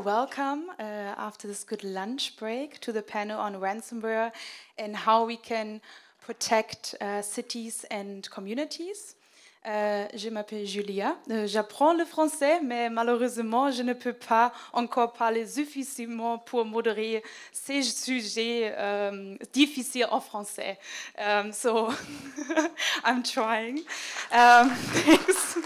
welcome after this good lunch break to the panel on ransomware and how we can protect cities and communities. Je m'appelle Julia. J'apprends le français, mais malheureusement, je ne peux pas encore parler suffisamment pour modérer ces sujets difficiles en français. So I'm trying. Thanks.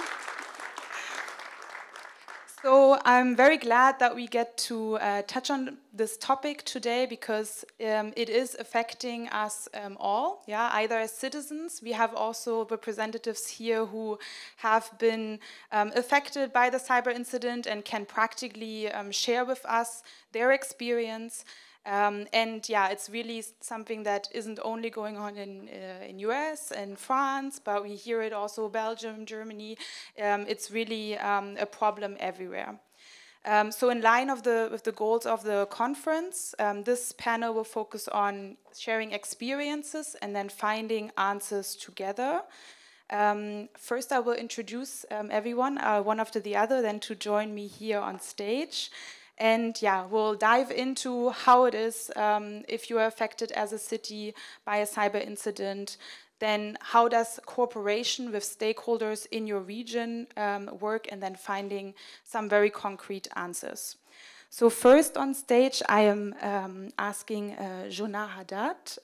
So I'm very glad that we get to touch on this topic today because it is affecting us all, yeah, either as citizens. We have also representatives here who have been affected by the cyber incident and can practically share with us their experience. And yeah, it's really something that isn't only going on in US and France, but we hear it also Belgium, Germany. It's really a problem everywhere. So in line with the goals of the conference, this panel will focus on sharing experiences and then finding answers together. First, I will introduce everyone, one after the other, then to join me here on stage. And yeah, we'll dive into how it is if you are affected as a city by a cyber incident. Then how does cooperation with stakeholders in your region work, and then finding some very concrete answers. So first on stage, I am asking Jonah Haddad.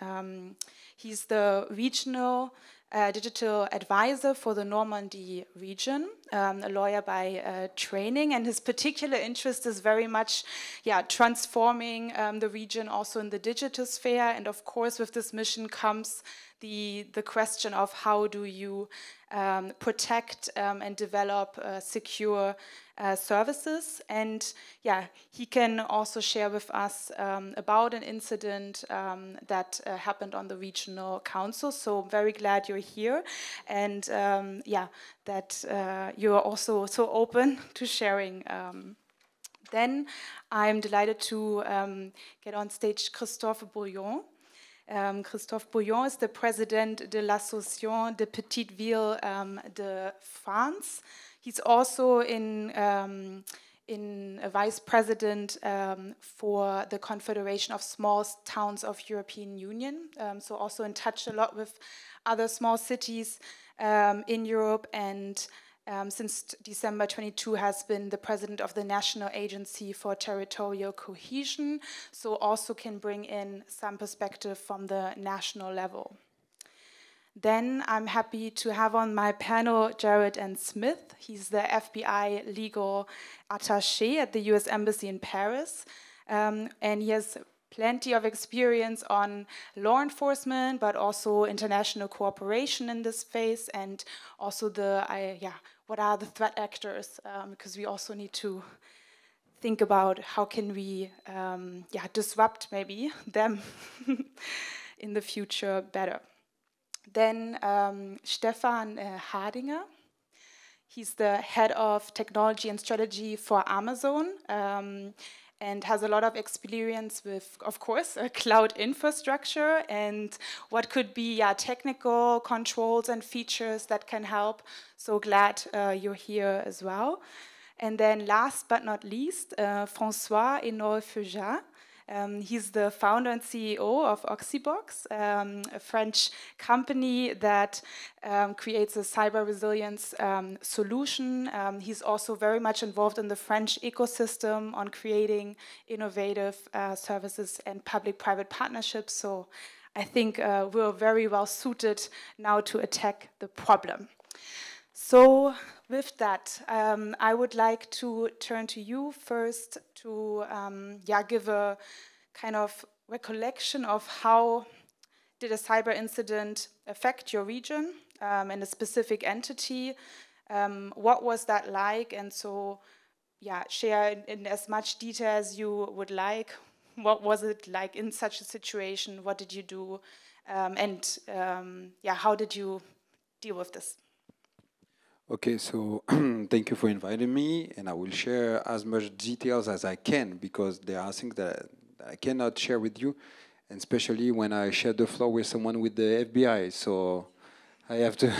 He's the regional digital advisor for the Normandy region, a lawyer by training, and his particular interest is very much transforming the region also in the digital sphere. And of course, with this mission comes the question of how do you protect and develop secure services. And yeah, he can also share with us about an incident that happened on the regional council. So very glad you're here, and yeah, that you're also so open to sharing. Then I'm delighted to get on stage Christophe Bouillon. Christophe Bouillon is the president de l'Association des Petites Villes de France. He's also in a vice president for the Confederation of Small Towns of European Union. So also in touch a lot with other small cities in Europe, and since December 22 has been the president of the National Agency for Territorial Cohesion, so also can bring in some perspective from the national level. Then I'm happy to have on my panel Jared N. Smith. He's the FBI legal attaché at the US Embassy in Paris, and he has plenty of experience on law enforcement, but also international cooperation in this space, and also what are the threat actors, because we also need to think about how can we disrupt maybe them in the future better. Then Stefan Hardinger. He's the head of technology and strategy for Amazon, and has a lot of experience with, of course, cloud infrastructure and what could be technical controls and features that can help. So glad you're here as well. And then last but not least, François Henol-Feugeat. He's the founder and CEO of Oxybox, a French company that creates a cyber resilience solution. He's also very much involved in the French ecosystem on creating innovative services and public-private partnerships. So I think we're very well suited now to attack the problem. So with that, I would like to turn to you first to give a kind of recollection of how did a cyber incident affect your region and a specific entity. What was that like? And so, share in as much detail as you would like. What was it like in such a situation? What did you do? How did you deal with this? Okay, so thank you for inviting me, and I will share as much details as I can because there are things that I cannot share with you, and especially when I share the floor with someone with the FBI. So I have to.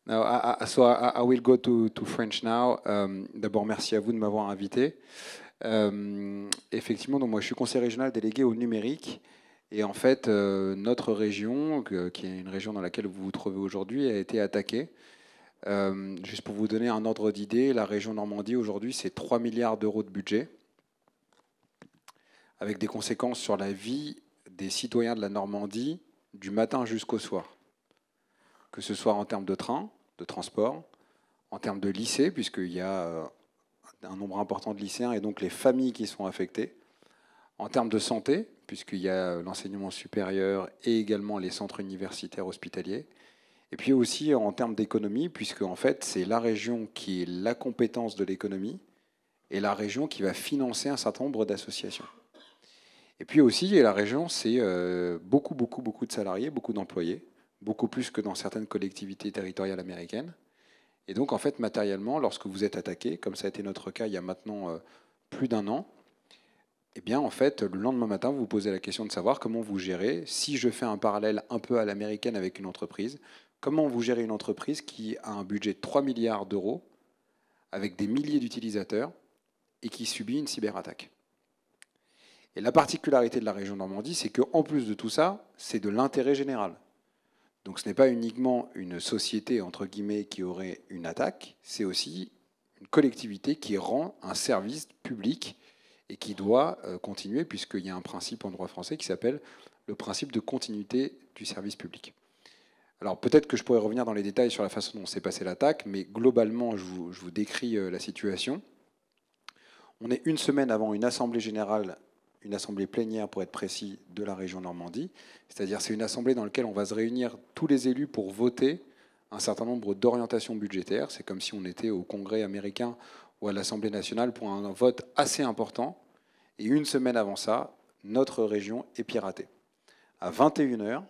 Now, I will go to French now. D'abord, merci à vous de m'avoir invité. Effectivement, donc moi je suis conseiller régional délégué au numérique. Et en fait, notre région, qui est une région dans laquelle vous vous trouvez aujourd'hui, a été attaquée. Juste pour vous donner un ordre d'idée, la région Normandie aujourd'hui, c'est 3 milliards d'euros de budget, avec des conséquences sur la vie des citoyens de la Normandie du matin jusqu'au soir. Que ce soit en termes de train, de transport, en termes de lycée, puisqu'il y a un nombre important de lycéens et donc les familles qui sont affectées, en termes de santé, puisqu'il y a l'enseignement supérieur et également les centres universitaires hospitaliers, et puis aussi en termes d'économie, puisque en fait c'est la région qui est la compétence de l'économie et la région qui va financer un certain nombre d'associations. Et puis aussi, la région, c'est beaucoup de salariés, beaucoup d'employés, beaucoup plus que dans certaines collectivités territoriales américaines. Et donc, en fait, matériellement, lorsque vous êtes attaqué, comme ça a été notre cas il y a maintenant plus d'un an, eh bien, en fait, le lendemain matin, vous vous posez la question de savoir comment vous gérez. Si je fais un parallèle un peu à l'américaine avec une entreprise, comment vous gérez une entreprise qui a un budget de 3 milliards d'euros, avec des milliers d'utilisateurs, et qui subit une cyberattaque. Et la particularité de la région Normandie, c'est qu'en plus de tout ça, c'est de l'intérêt général. Donc ce n'est pas uniquement une société, entre guillemets, qui aurait une attaque, c'est aussi une collectivité qui rend un service public et qui doit continuer, puisqu'il y a un principe en droit français qui s'appelle le principe de continuité du service public. Alors peut-être que je pourrais revenir dans les détails sur la façon dont s'est passée l'attaque, mais globalement, je vous décris la situation. On est une semaine avant une assemblée générale, une assemblée plénière pour être précis, de la région Normandie. C'est-à-dire c'est une assemblée dans laquelle on va se réunir tous les élus pour voter un certain nombre d'orientations budgétaires. C'est comme si on était au Congrès américain ou à l'Assemblée nationale pour un vote assez important. Et une semaine avant ça, notre région est piratée. À 21h,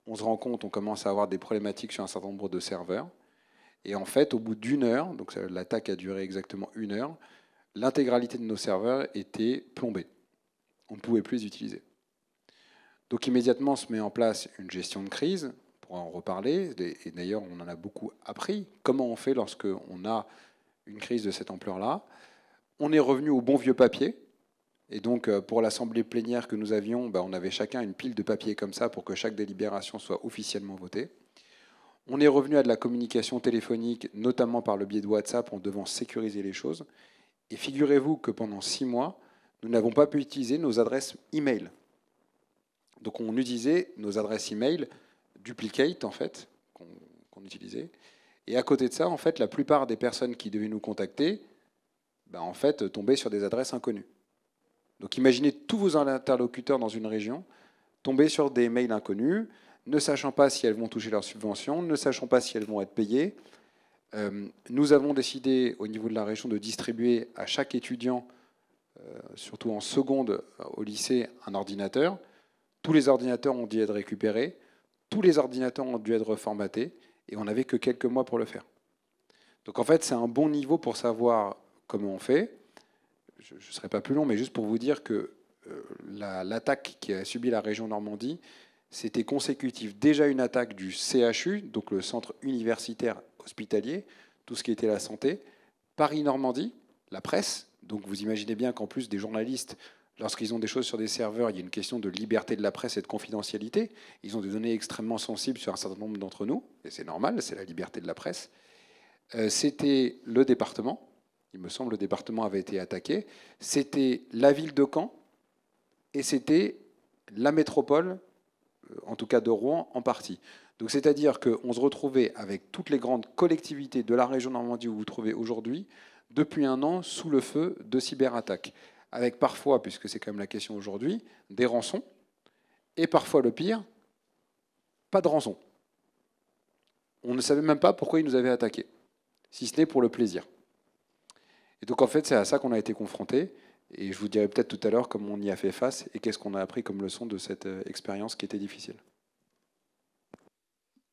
on se rend compte, on commence à avoir des problématiques sur un certain nombre de serveurs. Et en fait, au bout d'une heure, donc l'attaque a duré exactement 1 heure, l'intégralité de nos serveurs était plombée. On ne pouvait plus les utiliser. Donc immédiatement se met en place une gestion de crise, pour en reparler, et d'ailleurs on en a beaucoup appris. Comment on fait lorsqu'on a une crise de cette ampleur-là? On est revenu au bon vieux papier, et donc pour l'assemblée plénière que nous avions, on avait chacun une pile de papier comme ça pour que chaque délibération soit officiellement votée. On est revenu à de la communication téléphonique, notamment par le biais de WhatsApp, en devant sécuriser les choses. Et figurez-vous que pendant 6 mois, nous n'avons pas pu utiliser nos adresses e-mail. Donc on utilisait nos adresses e-mail duplicate, en fait, qu'on utilisait. Et à côté de ça, en fait, la plupart des personnes qui devaient nous contacter, en fait, tombaient sur des adresses inconnues. Donc imaginez tous vos interlocuteurs dans une région tomber sur des mails inconnus, ne sachant pas si elles vont toucher leur subvention, ne sachant pas si elles vont être payées. Nous avons décidé, au niveau de la région, de distribuer à chaque étudiant, surtout en seconde au lycée, un ordinateur. Tous les ordinateurs ont dû être récupérés, tous les ordinateurs ont dû être reformatés, et on n'avait que quelques mois pour le faire. Donc en fait, c'est un bon niveau pour savoir comment on fait. Je ne serai pas plus long, mais juste pour vous dire que l'attaque qui a subi la région Normandie, c'était consécutif déjà une attaque du CHU, donc le centre universitaire hospitalier, tout ce qui était la santé, Paris-Normandie, la presse. Donc vous imaginez bien qu'en plus des journalistes, lorsqu'ils ont des choses sur des serveurs, il y a une question de liberté de la presse et de confidentialité. Ils ont des données extrêmement sensibles sur un certain nombre d'entre nous, et c'est normal, c'est la liberté de la presse. C'était le département, il me semble, le département avait été attaqué. C'était la ville de Caen, et c'était la métropole, en tout cas de Rouen, en partie. Donc c'est-à-dire qu'on se retrouvait avec toutes les grandes collectivités de la région Normandie où vous vous trouvez aujourd'hui, depuis un an, sous le feu de cyberattaques. Avec parfois, puisque c'est quand même la question aujourd'hui, des rançons, et parfois le pire, pas de rançon. On ne savait même pas pourquoi ils nous avaient attaqués, si ce n'est pour le plaisir. Et donc en fait, c'est à ça qu'on a été confrontés. Et je vous dirai peut-être tout à l'heure comment on y a fait face et qu'est-ce qu'on a appris comme leçon de cette expérience qui était difficile.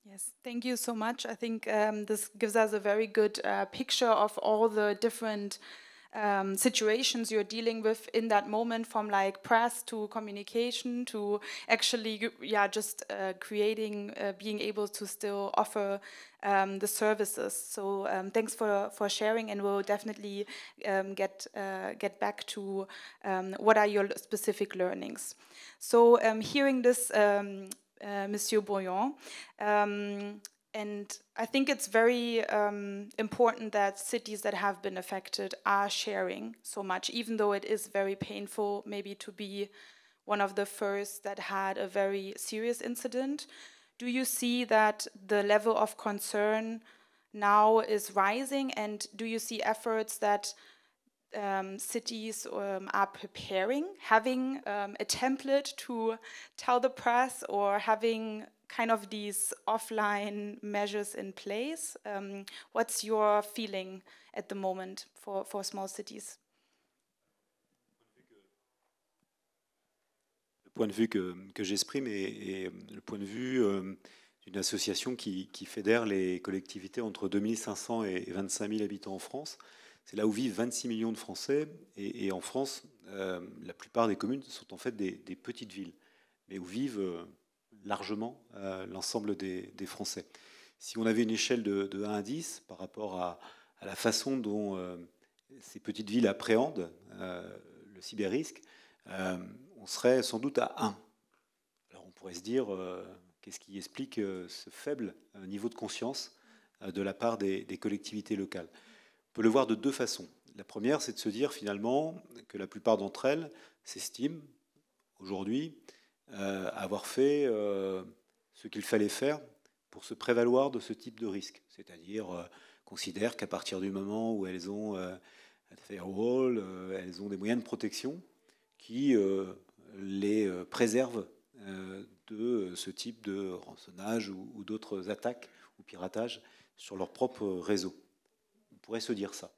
Yes, thank you so much. I think this gives us a very good picture of all the different situations you're dealing with in that moment, from like press to communication to actually, yeah, just creating, being able to still offer the services. So thanks for sharing, and we'll definitely get back to what are your specific learnings. So hearing this, Monsieur Bouillon, and I think it's very important that cities that have been affected are sharing so much, even though it is very painful maybe to be one of the first that had a very serious incident. Do you see that the level of concern now is rising, and do you see efforts that cities are preparing, having a template to tell the press, or having kind of these offline measures in place? What's your feeling at the moment for small cities? Le point de vue que j'exprime est le point de vue d'une association qui fédère les collectivités entre 2500 et 25 000 habitants en France. C'est là où vivent 26 millions de Français. Et en France, la plupart des communes sont en fait des petites villes, mais où vivent largement l'ensemble des Français. Si on avait une échelle de 1 à 10 par rapport à la façon dont ces petites villes appréhendent le cyberrisque, on serait sans doute à 1. Alors on pourrait se dire, qu'est-ce qui explique ce faible niveau de conscience de la part des collectivités locales? On peut le voir de deux façons. La première, c'est de se dire finalement que la plupart d'entre elles s'estiment aujourd'hui avoir fait ce qu'il fallait faire pour se prévaloir de ce type de risque. C'est-à-dire considèrent qu'à partir du moment où elles ont un firewall, elles ont des moyens de protection qui les préservent de ce type de rançonnage ou d'autres attaques ou piratages sur leur propre réseau. On pourrait se dire ça.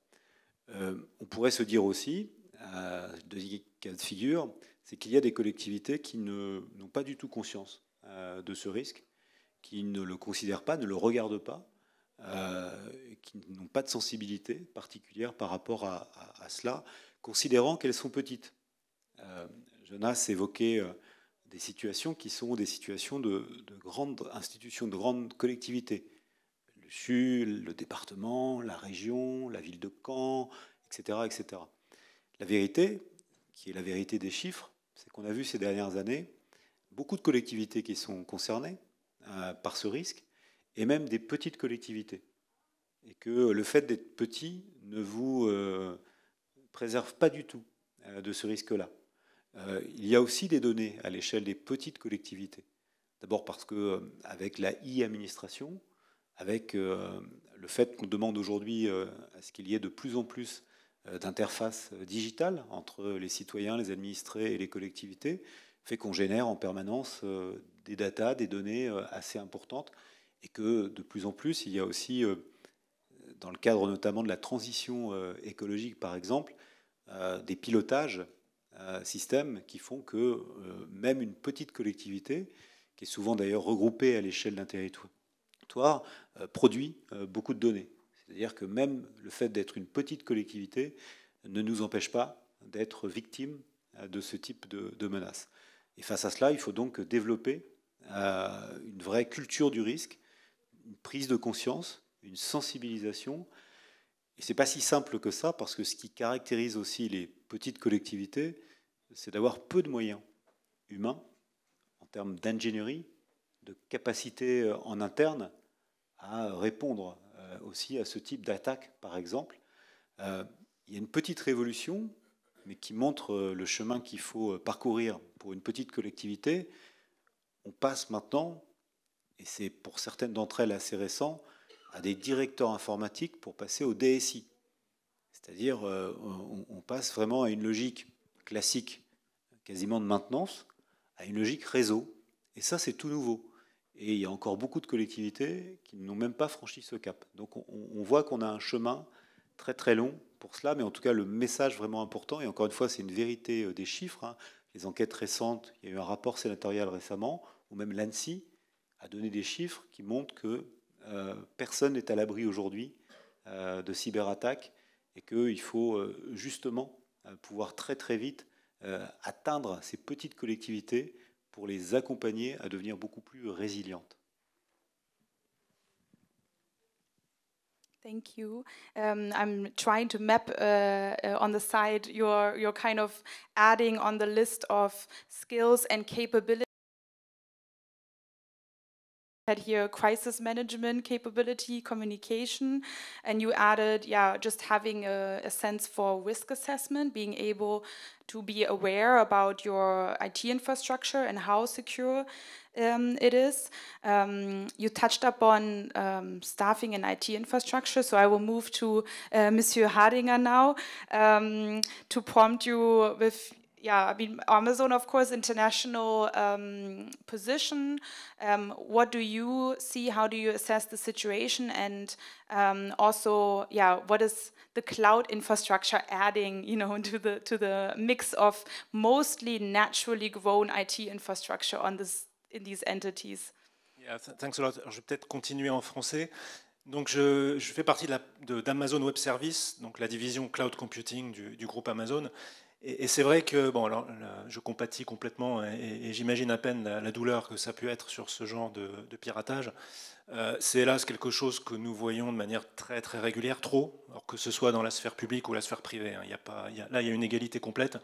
On pourrait se dire aussi, deuxième cas de figure, c'est qu'il y a des collectivités qui n'ont pas du tout conscience de ce risque, qui ne le considèrent pas, ne le regardent pas, qui n'ont pas de sensibilité particulière par rapport à cela, considérant qu'elles sont petites. Jonas évoquait des situations qui sont des situations de grandes institutions, de grandes collectivités. Le CHU, le département, la région, la ville de Caen, etc., etc. La vérité, qui est la vérité des chiffres, c'est qu'on a vu ces dernières années beaucoup de collectivités qui sont concernées par ce risque, et même des petites collectivités. Et que le fait d'être petit ne vous préserve pas du tout de ce risque-là. Il y a aussi des données à l'échelle des petites collectivités. D'abord parce qu'avec la e-administration, avec le fait qu'on demande aujourd'hui à ce qu'il y ait de plus en plus d'interfaces digitales entre les citoyens, les administrés et les collectivités, fait qu'on génère en permanence des datas, des données assez importantes, et que de plus en plus, il y a aussi, dans le cadre notamment de la transition écologique par exemple, des pilotages systèmes qui font que même une petite collectivité, qui est souvent d'ailleurs regroupée à l'échelle d'un territoire, produit beaucoup de données. C'est-à-dire que même le fait d'être une petite collectivité ne nous empêche pas d'être victime de ce type de menaces. Et face à cela, il faut donc développer une vraie culture du risque, une prise de conscience, une sensibilisation. Et ce n'est pas si simple que ça, parce que ce qui caractérise aussi les petites collectivités, c'est d'avoir peu de moyens humains en termes d'ingénierie, de capacité en interne à répondre aussi à ce type d'attaque, par exemple. Il y a une petite révolution, mais qui montre le chemin qu'il faut parcourir pour une petite collectivité. On passe maintenant, et c'est pour certaines d'entre elles assez récent, à des directeurs informatiques pour passer au DSI. C'est-à-dire, on passe vraiment à une logique classique, quasiment de maintenance, à une logique réseau. Et ça, c'est tout nouveau. Et il y a encore beaucoup de collectivités qui n'ont même pas franchi ce cap. Donc on voit qu'on a un chemin très très long pour cela, mais en tout cas le message vraiment important, et encore une fois c'est une vérité des chiffres, hein. Les enquêtes récentes, il y a eu un rapport sénatorial récemment, ou même l'ANSSI a donné des chiffres qui montrent que personne n'est à l'abri aujourd'hui de cyberattaques, et qu'il faut justement pouvoir très très vite atteindre ces petites collectivités pour les accompagner à devenir beaucoup plus résilientes. Thank you. I'm trying to map on the side your kind of adding on the list of skills and capabilities. Here crisis management capability, communication, and you added, yeah, just having a sense for risk assessment, being able to be aware about your IT infrastructure and how secure it is. You touched upon staffing and IT infrastructure, so I will move to Monsieur Hardinger now to prompt you with, yeah, I mean, Amazon, of course, international position. What do you see? How do you assess the situation? And also, yeah, what is the cloud infrastructure adding, you know, to the mix of mostly naturally grown IT infrastructure on this in these entities? Yeah, thanks a lot. Alors, je vais peut-être continuer en français. Donc, je fais partie d'Amazon Web Services, donc la division cloud computing du groupe Amazon. Et c'est vrai que bon, alors, je compatis complètement et j'imagine à peine la douleur que ça a pu être sur ce genre de piratage. C'est hélas quelque chose que nous voyons de manière très très régulière, trop, alors que ce soit dans la sphère publique ou la sphère privée. Hein. Là, il y a une égalité complète.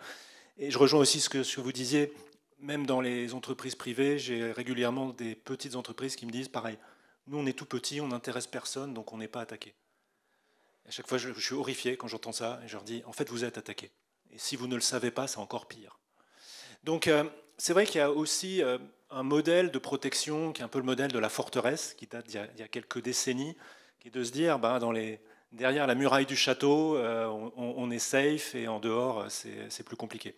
Et je rejoins aussi ce que vous disiez, même dans les entreprises privées, j'ai régulièrement des petites entreprises qui me disent pareil, nous on est tout petit, on n'intéresse personne, donc on n'est pas attaqué. À chaque fois, je suis horrifié quand j'entends ça et je leur dis, en fait, vous êtes attaqué. Et si vous ne le savez pas, c'est encore pire. Donc, c'est vrai qu'il y a aussi un modèle de protection qui est un peu le modèle de la forteresse, qui date d'il y a quelques décennies, qui est de se dire, derrière la muraille du château, on est safe et en dehors, c'est plus compliqué.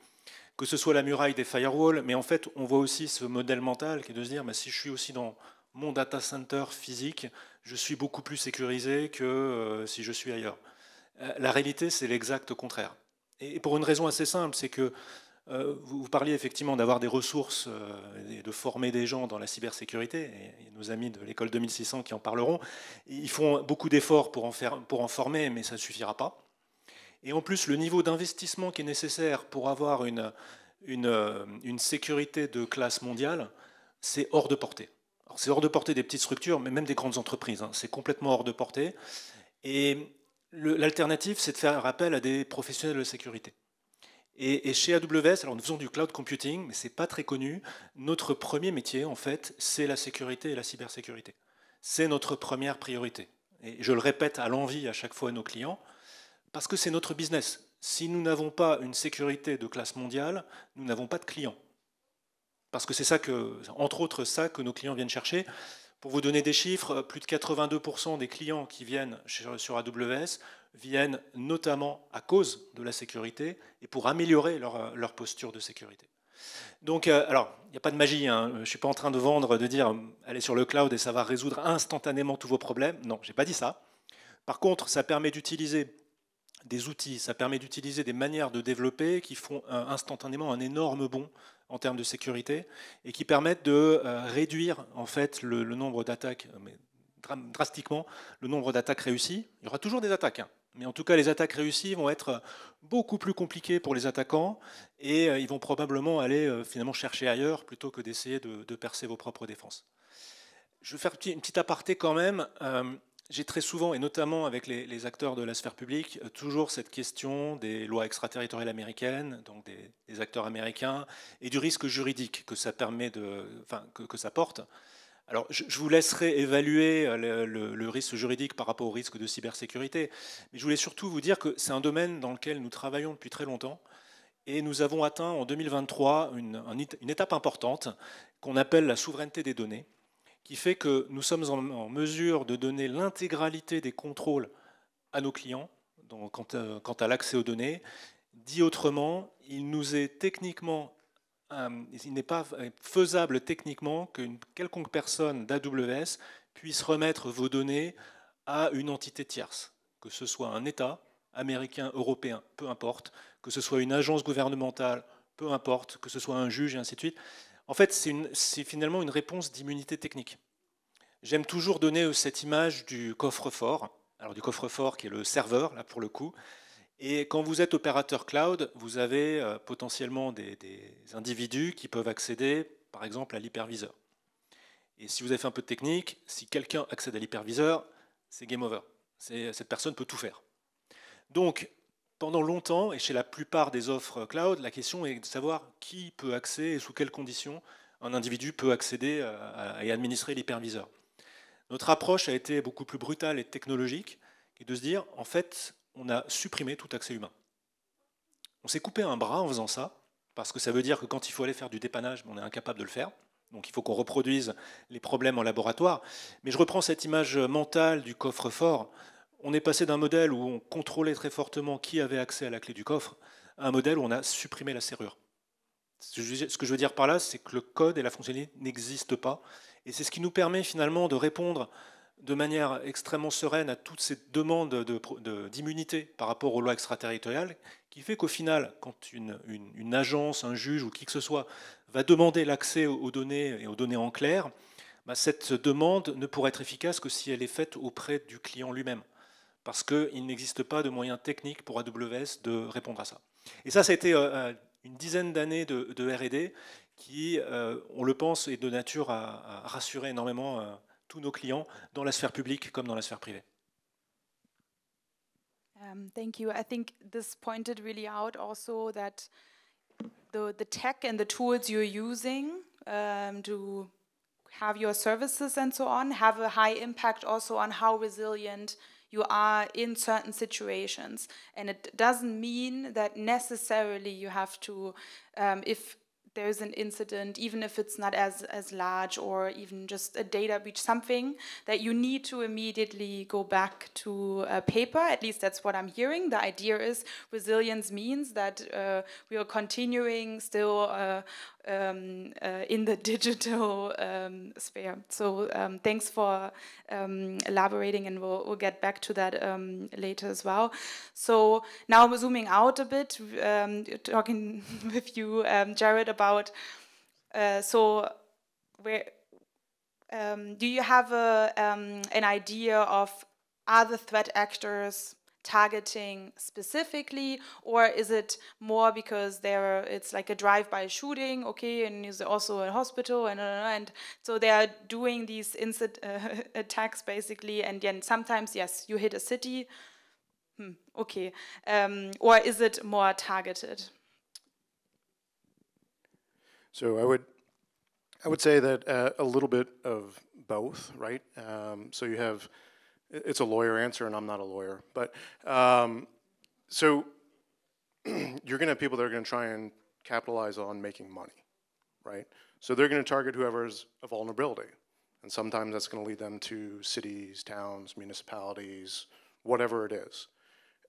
Que ce soit la muraille des firewalls, mais en fait, on voit aussi ce modèle mental qui est de se dire, si je suis aussi dans mon data center physique, je suis beaucoup plus sécurisé que si je suis ailleurs. La réalité, c'est l'exact contraire. Et pour une raison assez simple, c'est que vous parliez effectivement d'avoir des ressources et de former des gens dans la cybersécurité, et nos amis de l'école 2600 qui en parleront, ils font beaucoup d'efforts pour en former, mais ça ne suffira pas. Et en plus, le niveau d'investissement qui est nécessaire pour avoir une sécurité de classe mondiale, c'est hors de portée. C'est hors de portée des petites structures, mais même des grandes entreprises. Hein, c'est complètement hors de portée. Et l'alternative, c'est de faire appel à des professionnels de sécurité. Et chez AWS, alors nous faisons du cloud computing, mais ce n'est pas très connu. Notre premier métier, en fait, c'est la sécurité et la cybersécurité. C'est notre première priorité. Et je le répète à l'envi à chaque fois à nos clients, parce que c'est notre business. Si nous n'avons pas une sécurité de classe mondiale, nous n'avons pas de clients. Parce que c'est ça entre autres, ça que nos clients viennent chercher. Pour vous donner des chiffres, plus de 82% des clients qui viennent sur AWS viennent notamment à cause de la sécurité et pour améliorer leur posture de sécurité. Donc, alors, il n'y a pas de magie. Hein. Je ne suis pas en train de vendre, de dire allez sur le cloud et ça va résoudre instantanément tous vos problèmes. Non, je n'ai pas dit ça. Par contre, ça permet d'utiliser des outils, ça permet d'utiliser des manières de développer qui font instantanément un énorme bond en termes de sécurité et qui permettent de réduire en fait le nombre d'attaques, drastiquement le nombre d'attaques réussies. Il y aura toujours des attaques, hein, mais en tout cas les attaques réussies vont être beaucoup plus compliquées pour les attaquants et ils vont probablement aller finalement chercher ailleurs plutôt que d'essayer de percer vos propres défenses. Je vais faire une petite aparté quand même. J'ai très souvent, et notamment avec les acteurs de la sphère publique, toujours cette question des lois extraterritoriales américaines, donc des acteurs américains, et du risque juridique que ça permet que ça porte. Alors, je vous laisserai évaluer le risque juridique par rapport au risque de cybersécurité, mais je voulais surtout vous dire que c'est un domaine dans lequel nous travaillons depuis très longtemps, et nous avons atteint en 2023 une étape importante qu'on appelle la souveraineté des données, qui fait que nous sommes en mesure de donner l'intégralité des contrôles à nos clients quant à l'accès aux données. Dit autrement, il n'est pas faisable techniquement qu'une quelconque personne d'AWS puisse remettre vos données à une entité tierce, que ce soit un État, américain, européen, peu importe, que ce soit une agence gouvernementale, peu importe, que ce soit un juge et ainsi de suite. En fait, c'est finalement une réponse d'immunité technique. J'aime toujours donner cette image du coffre-fort. alors du coffre-fort qui est le serveur, là pour le coup. Et quand vous êtes opérateur cloud, vous avez potentiellement des individus qui peuvent accéder, par exemple, à l'hyperviseur. Et si vous avez fait un peu de technique, si quelqu'un accède à l'hyperviseur, c'est game over. Cette personne peut tout faire. Donc, pendant longtemps, et chez la plupart des offres cloud, la question est de savoir qui peut accéder et sous quelles conditions un individu peut accéder et administrer l'hyperviseur. Notre approche a été beaucoup plus brutale et technologique, qui est de se dire, en fait, on a supprimé tout accès humain. On s'est coupé un bras en faisant ça, parce que ça veut dire que quand il faut aller faire du dépannage, on est incapable de le faire. Donc il faut qu'on reproduise les problèmes en laboratoire. Mais je reprends cette image mentale du coffre-fort. On est passé d'un modèle où on contrôlait très fortement qui avait accès à la clé du coffre, à un modèle où on a supprimé la serrure. Ce que je veux dire par là, c'est que le code et la fonctionnalité n'existent pas. Et c'est ce qui nous permet finalement de répondre de manière extrêmement sereine à toutes ces demandes d'immunité par rapport aux lois extraterritoriales, qui fait qu'au final, quand une agence, un juge ou qui que ce soit va demander l'accès aux données et aux données en clair, bah, cette demande ne pourra être efficace que si elle est faite auprès du client lui-même, parce qu'il n'existe pas de moyens techniques pour AWS de répondre à ça. Et ça a été une dizaine d'années de R&D qui, on le pense, est de nature à rassurer énormément tous nos clients dans la sphère publique comme dans la sphère privée. Thank you. I think this pointed really out also that the tech and the tools you're using to have your services and so on have a high impact also on how resilient you are in certain situations. And it doesn't mean that necessarily you have to, if there's an incident, even if it's not as large or even just a data breach, something that you need to immediately go back to paper. At least that's what I'm hearing. The idea is resilience means that we are continuing still in the digital sphere. So thanks for elaborating, and we'll get back to that later as well. So now I'm zooming out a bit, talking with you, Jared, about so where do you have an idea of other threat actors targeting specifically, or is it more because it's like a drive-by shooting, okay, and is also a hospital, and so they are doing these attacks basically, and then sometimes, yes, you hit a city, okay, or is it more targeted? So I would say that a little bit of both, right? So you have, it's a lawyer answer, and I'm not a lawyer, but so you're going to have people that are going to try and capitalize on making money, right? So they're going to target whoever's a vulnerability, and sometimes that's going to lead them to cities, towns, municipalities, whatever it is.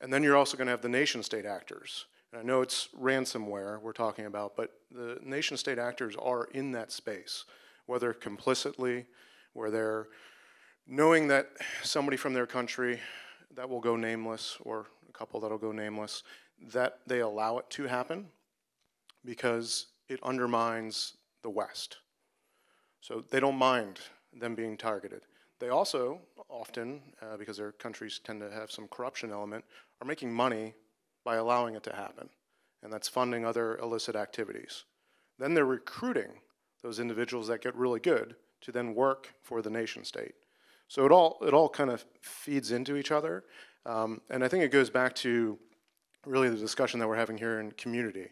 And then you're also going to have the nation-state actors. And I know it's ransomware we're talking about, but the nation-state actors are in that space, whether complicitly, where they're knowing that somebody from their country that will go nameless, or a couple that'll go nameless, that they allow it to happen because it undermines the West. So they don't mind them being targeted. They also often, because their countries tend to have some corruption element, are making money by allowing it to happen. And that's funding other illicit activities. Then they're recruiting those individuals that get really good to then work for the nation state. So it all kind of feeds into each other. And I think it goes back to really the discussion that we're having here in community.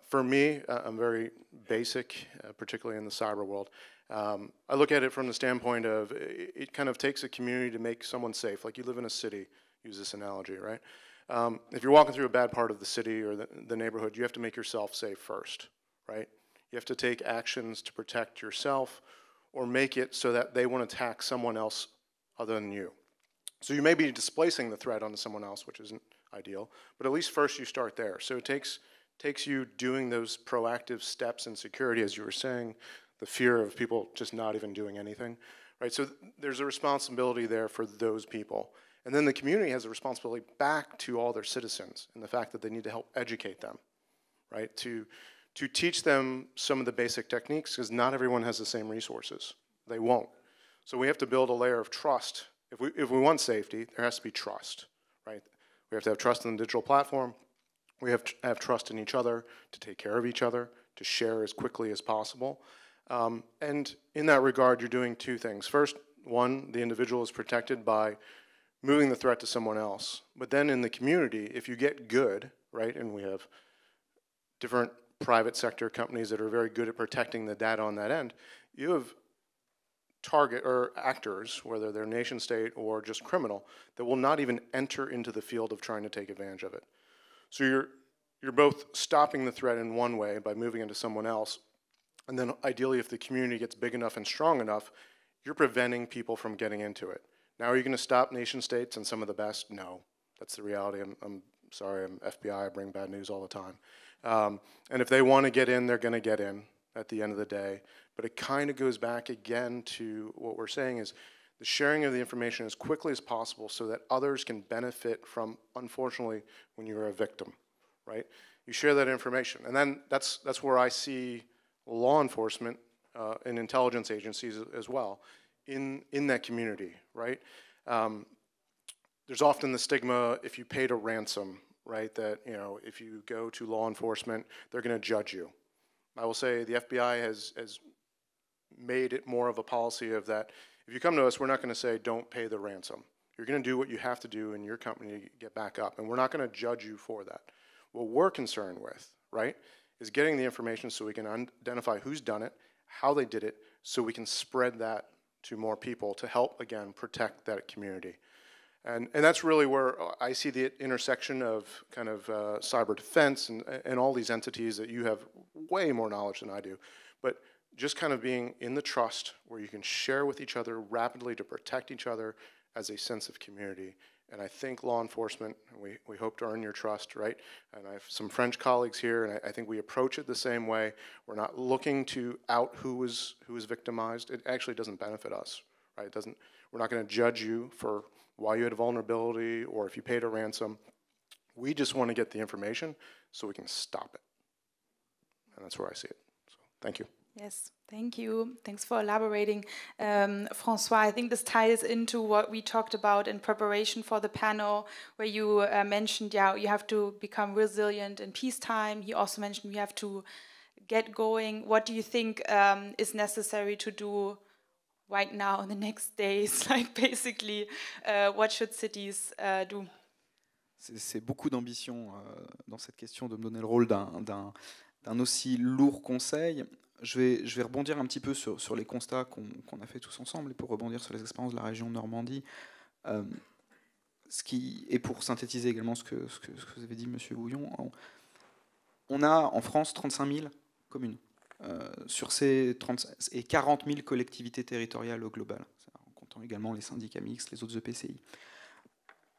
For me, I'm very basic, particularly in the cyber world. I look at it from the standpoint of it kind of takes a community to make someone safe. Like you live in a city, use this analogy, right? If you're walking through a bad part of the city or the neighborhood, you have to make yourself safe first, right? You have to take actions to protect yourself or make it so that they won't attack someone else other than you. So you may be displacing the threat onto someone else, which isn't ideal, but at least first you start there. So it takes you doing those proactive steps in security, as you were saying, the fear of people just not even doing anything, right? So there's a responsibility there for those people. And then the community has a responsibility back to all their citizens and the fact that they need to help educate them, right? To teach them some of the basic techniques, because not everyone has the same resources. They won't. So we have to build a layer of trust if we want safety, there has to be trust, right? We have to have trust in the digital platform. We have to have trust in each other to take care of each other, to share as quickly as possible. And in that regard, you're doing two things. First, one, the individual is protected by moving the threat to someone else. But then in the community, if you get good, right, and we have different private sector companies that are very good at protecting the data on that end, you have target or actors, whether they're nation state or just criminal, that will not even enter into the field of trying to take advantage of it. So you're both stopping the threat in one way by moving into someone else, and then ideally if the community gets big enough and strong enough, you're preventing people from getting into it. Now, are you going to stop nation states and some of the best? No, that's the reality. I'm sorry, I'm FBI, I bring bad news all the time. And if they want to get in, they're going to get in at the end of the day. But it kind of goes back again to what we're saying is the sharing of the information as quickly as possible so that others can benefit from, unfortunately, when you're a victim, right? You share that information. And then that's where I see law enforcement and intelligence agencies as well in that community, right? There's often the stigma if you paid a ransom, right, that, you know, if you go to law enforcement, they're going to judge you. I will say the FBI has made it more of a policy of that if you come to us, we're not going to say don't pay the ransom. You're going to do what you have to do in your company to get back up, and we're not going to judge you for that. What we're concerned with, right, is getting the information so we can identify who's done it, how they did it, so we can spread that to more people to help, again, protect that community. And that's really where I see the intersection of kind of cyber defense and all these entities that you have way more knowledge than I do. But just kind of being in the trust where you can share with each other rapidly to protect each other as a sense of community. And I think law enforcement, we hope to earn your trust, right? And I have some French colleagues here, and I think we approach it the same way. We're not looking to out who is victimized. It actually doesn't benefit us, right? We're not going to judge you for why you had a vulnerability or if you paid a ransom. We just want to get the information so we can stop it. And that's where I see it. So thank you. Yes, thank you. Thanks for elaborating. Francois, I think this ties into what we talked about in preparation for the panel, where you mentioned, yeah, you have to become resilient in peacetime. He also mentioned we have to get going. What do you think is necessary to do right now in the next days? Like basically, what should cities do? C'est beaucoup d'ambition dans cette question de me donner le rôle d'un aussi lourd conseil. Je vais rebondir un petit peu sur les constats qu'on a fait tous ensemble et pour rebondir sur les expériences de la région de Normandie. Et pour synthétiser également ce que vous avez dit, Monsieur Houillon, on a en France 35 000 communes sur ces 30 et 40 000 collectivités territoriales au global, en comptant également les syndicats mixtes, les autres EPCI.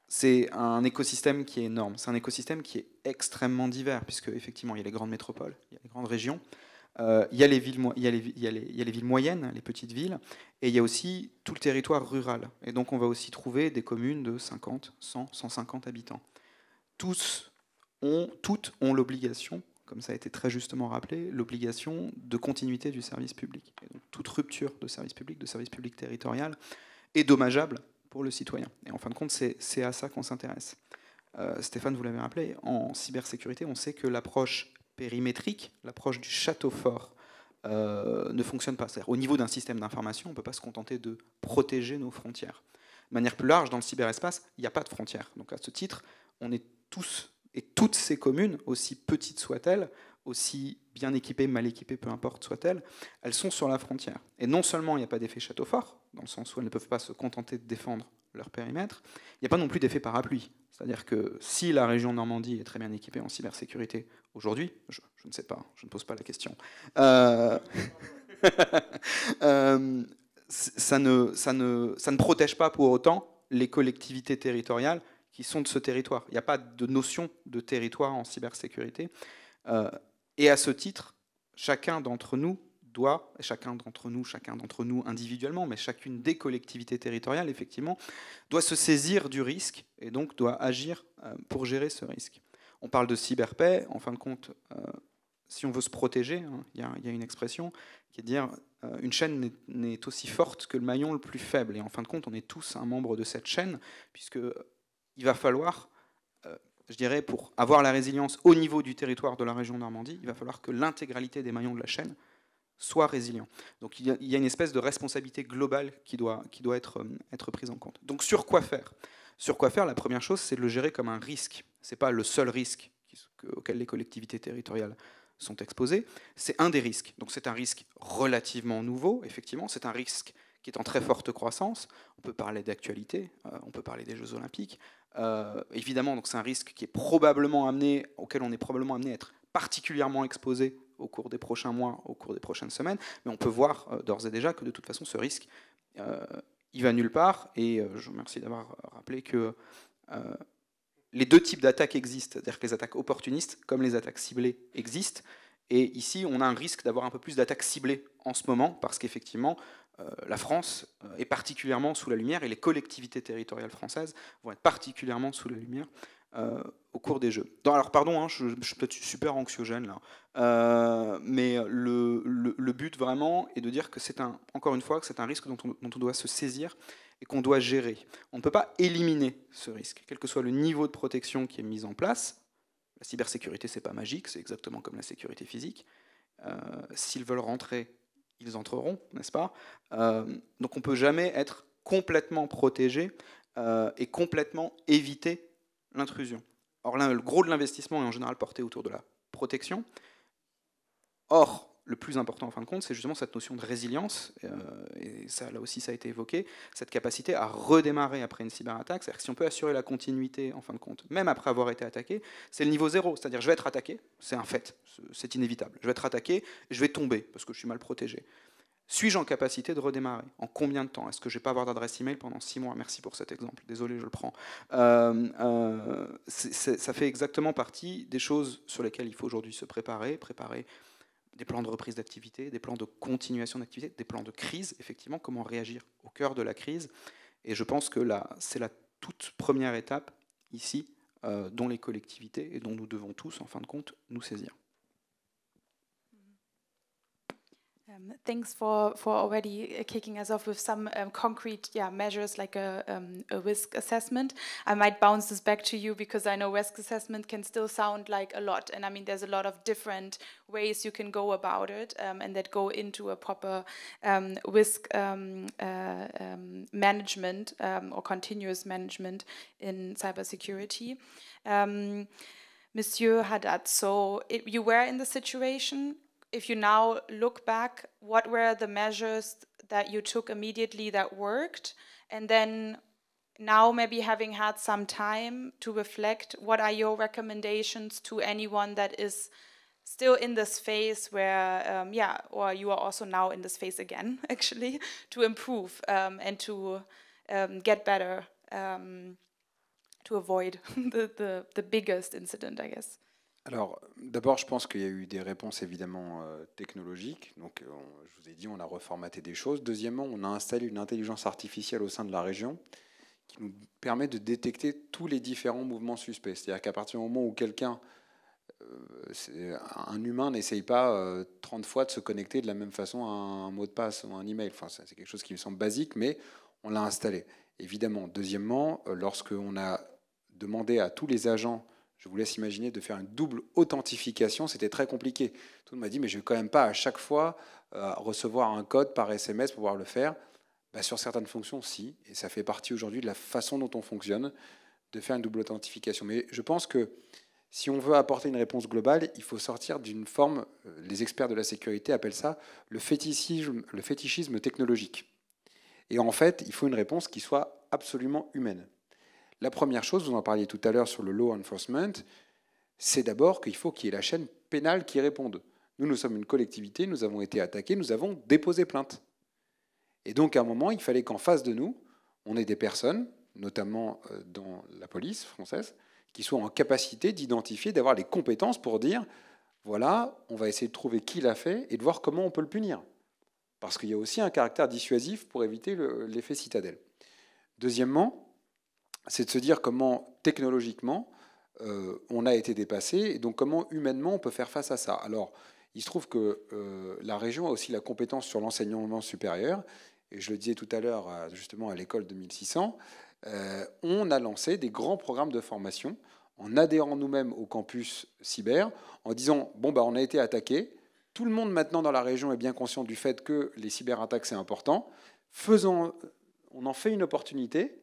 C'est un écosystème qui est énorme, c'est un écosystème qui est extrêmement divers, puisque effectivement il y a les grandes métropoles, il y a les grandes régions, il y a les villes moyennes, les petites villes, et il y a aussi tout le territoire rural. Et donc on va aussi trouver des communes de 50, 100, 150 habitants. Toutes ont l'obligation, comme ça a été très justement rappelé, l'obligation de continuité du service public. Et donc toute rupture de service public territorial, est dommageable pour le citoyen. Et en fin de compte, c'est à ça qu'on s'intéresse. Stéphane, vous l'avez rappelé, en cybersécurité, on sait que l'approche périmétrique, l'approche du château fort, ne fonctionne pas. C'est-à-dire, au niveau d'un système d'information, on ne peut pas se contenter de protéger nos frontières. De manière plus large, dans le cyberespace, il n'y a pas de frontières. Donc à ce titre, on est tous et toutes ces communes, aussi petites soient-elles, aussi bien équipées, mal équipées, peu importe soient-elles, elles sont sur la frontière. Et non seulement il n'y a pas d'effet château fort, dans le sens où elles ne peuvent pas se contenter de défendre leur périmètre, il n'y a pas non plus d'effet parapluie. C'est-à-dire que si la région Normandie est très bien équipée en cybersécurité aujourd'hui, je ne sais pas, je ne pose pas la question, ça ne protège pas pour autant les collectivités territoriales qui sont de ce territoire. Il n'y a pas de notion de territoire en cybersécurité. Et à ce titre, chacun d'entre nous individuellement, mais chacune des collectivités territoriales, effectivement, doit se saisir du risque et donc doit agir pour gérer ce risque. On parle de cyberpaix, en fin de compte, si on veut se protéger, hein, il y a une expression qui est de dire une chaîne n'est aussi forte que le maillon le plus faible. Et en fin de compte, on est tous un membre de cette chaîne, puisqu'il va falloir, je dirais, pour avoir la résilience au niveau du territoire de la région Normandie, il va falloir que l'intégralité des maillons de la chaîne soit résilient. Donc il y a une espèce de responsabilité globale qui doit être prise en compte. Donc sur quoi faire ? Sur quoi faire, la première chose, c'est de le gérer comme un risque. Ce n'est pas le seul risque auquel les collectivités territoriales sont exposées, c'est un des risques. Donc c'est un risque relativement nouveau, effectivement, c'est un risque qui est en très forte croissance. On peut parler d'actualité, on peut parler des Jeux Olympiques. Évidemment, donc c'est un risque qui est auquel on est probablement amené à être particulièrement exposé au cours des prochains mois, au cours des prochaines semaines, mais on peut voir d'ores et déjà que de toute façon ce risque, il va nulle part, et je vous remercie d'avoir rappelé que les deux types d'attaques existent, c'est-à-dire que les attaques opportunistes comme les attaques ciblées existent, et ici on a un risque d'avoir un peu plus d'attaques ciblées en ce moment, parce qu'effectivement la France est particulièrement sous la lumière, et les collectivités territoriales françaises vont être particulièrement sous la lumière au cours des Jeux. Alors pardon, hein, je suis peut-être super anxiogène là, mais le but vraiment est de dire que encore une fois, que c'est un risque dont on doit se saisir et qu'on doit gérer. On ne peut pas éliminer ce risque, quel que soit le niveau de protection qui est mis en place. La cybersécurité, c'est pas magique, c'est exactement comme la sécurité physique. S'ils veulent rentrer, ils entreront, n'est-ce pas ? Donc on ne peut jamais être complètement protégé et complètement éviter l'intrusion. Or là, le gros de l'investissement est en général porté autour de la protection. Or, le plus important en fin de compte, c'est justement cette notion de résilience, et ça, là aussi ça a été évoqué, cette capacité à redémarrer après une cyberattaque. C'est-à-dire que si on peut assurer la continuité en fin de compte, même après avoir été attaqué, c'est le niveau zéro. C'est-à-dire je vais être attaqué, c'est un fait, c'est inévitable. Je vais être attaqué, je vais tomber parce que je suis mal protégé. Suis-je en capacité de redémarrer ? En combien de temps ? Est-ce que je ne vais pas avoir d'adresse email pendant 6 mois ? Merci pour cet exemple. Désolé, je le prends. Ça fait exactement partie des choses sur lesquelles il faut aujourd'hui se préparer des plans de reprise d'activité, des plans de continuation d'activité, des plans de crise, effectivement, comment réagir au cœur de la crise. Et je pense que c'est la toute première étape ici dont les collectivités et dont nous devons tous, en fin de compte, nous saisir. Thanks for already kicking us off with some concrete measures like a risk assessment. I might bounce this back to you because I know risk assessment can still sound like a lot. And I mean, there's a lot of different ways you can go about it and that go into a proper risk management or continuous management in cybersecurity. Monsieur Haddad, so you were in the situation. If you now look back, what were the measures that you took immediately that worked? And then now maybe having had some time to reflect, what are your recommendations to anyone that is still in this phase where, or you are also now in this phase again, actually, to improve and to get better, to avoid the biggest incident, I guess? Alors, d'abord, je pense qu'il y a eu des réponses évidemment technologiques. Donc, je vous ai dit, on a reformaté des choses. Deuxièmement, on a installé une intelligence artificielle au sein de la région qui nous permet de détecter tous les différents mouvements suspects. C'est-à-dire qu'à partir du moment où un humain n'essaye pas 30 fois de se connecter de la même façon à un mot de passe ou un email. Enfin, c'est quelque chose qui me semble basique, mais on l'a installé. Évidemment. Deuxièmement, lorsqu'on a demandé à tous les agents, je vous laisse imaginer, de faire une double authentification, c'était très compliqué. Tout le monde m'a dit, mais je ne vais quand même pas à chaque fois recevoir un code par SMS pour pouvoir le faire. Sur certaines fonctions, si. Et ça fait partie aujourd'hui de la façon dont on fonctionne, de faire une double authentification. Mais je pense que si on veut apporter une réponse globale, il faut sortir d'une forme, les experts de la sécurité appellent ça le fétichisme technologique. Et en fait, il faut une réponse qui soit absolument humaine. La première chose, vous en parliez tout à l'heure sur le law enforcement, c'est d'abord qu'il faut qu'il y ait la chaîne pénale qui réponde. Nous sommes une collectivité, nous avons été attaqués, nous avons déposé plainte. Et donc, à un moment, il fallait qu'en face de nous, on ait des personnes, notamment dans la police française, qui soient en capacité d'identifier, d'avoir les compétences pour dire, voilà, on va essayer de trouver qui l'a fait et de voir comment on peut le punir. Parce qu'il y a aussi un caractère dissuasif pour éviter l'effet citadelle. Deuxièmement, c'est de se dire comment, technologiquement, on a été dépassé. Et donc, comment humainement on peut faire face à ça? Alors, il se trouve que la région a aussi la compétence sur l'enseignement supérieur. Et je le disais tout à l'heure, justement, à l'école 2600, on a lancé des grands programmes de formation en adhérant nous-mêmes au campus cyber, en disant, bon, bah, on a été attaqué. Tout le monde maintenant dans la région est bien conscient du fait que les cyberattaques, c'est important. On en fait une opportunité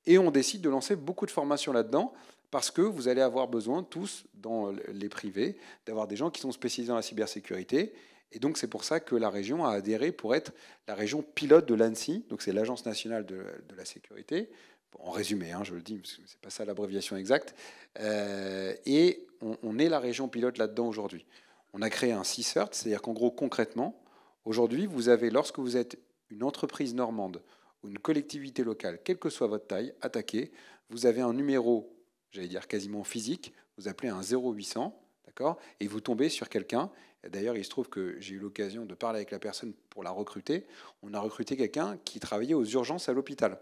et on décide de lancer beaucoup de formations là-dedans parce que vous allez avoir besoin tous, dans les privés, d'avoir des gens qui sont spécialisés dans la cybersécurité. Et donc c'est pour ça que la région a adhéré pour être la région pilote de l'ANSSI, donc c'est l'Agence nationale de la sécurité. Bon, en résumé, hein, je le dis, parce que c'est pas ça l'abréviation exacte. Et on est la région pilote là-dedans aujourd'hui. On a créé un CSIRT, c'est-à-dire qu'en gros, concrètement, aujourd'hui, vous avez, lorsque vous êtes une entreprise normande ou une collectivité locale, quelle que soit votre taille, attaquée, vous avez un numéro, j'allais dire quasiment physique, vous appelez un 0800, d'accord, et vous tombez sur quelqu'un. D'ailleurs, il se trouve que j'ai eu l'occasion de parler avec la personne pour la recruter. On a recruté quelqu'un qui travaillait aux urgences à l'hôpital.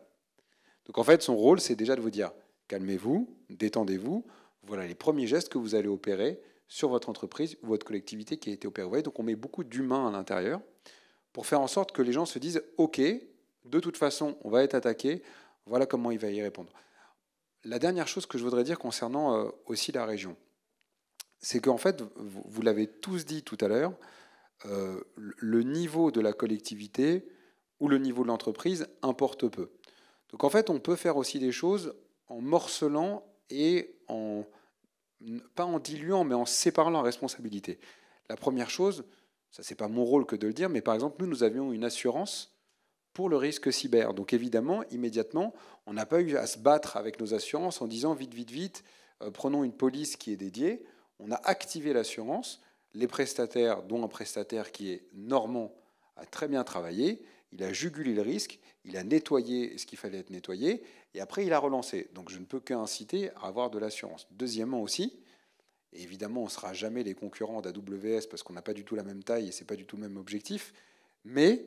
Donc en fait, son rôle, c'est déjà de vous dire, calmez-vous, détendez-vous, voilà les premiers gestes que vous allez opérer sur votre entreprise ou votre collectivité qui a été opérée. Vous voyez, donc on met beaucoup d'humains à l'intérieur pour faire en sorte que les gens se disent « Ok, de toute façon, on va être attaqué, voilà comment il va y répondre ». La dernière chose que je voudrais dire concernant aussi la région, c'est qu'en fait, vous l'avez tous dit tout à l'heure, le niveau de la collectivité ou le niveau de l'entreprise importe peu. Donc en fait, on peut faire aussi des choses en morcelant et pas en diluant, mais en séparant la responsabilité. La première chose, ça c'est pas mon rôle que de le dire, mais par exemple, nous avions une assurance pour le risque cyber. Donc évidemment, immédiatement, on n'a pas eu à se battre avec nos assurances en disant vite, vite, vite, prenons une police qui est dédiée. On a activé l'assurance. Les prestataires, dont un prestataire qui est normand, a très bien travaillé. Il a jugulé le risque, il a nettoyé ce qu'il fallait être nettoyé, et après il a relancé. Donc je ne peux qu'inciter à avoir de l'assurance. Deuxièmement aussi, et évidemment on ne sera jamais les concurrents d'AWS parce qu'on n'a pas du tout la même taille et ce n'est pas du tout le même objectif, mais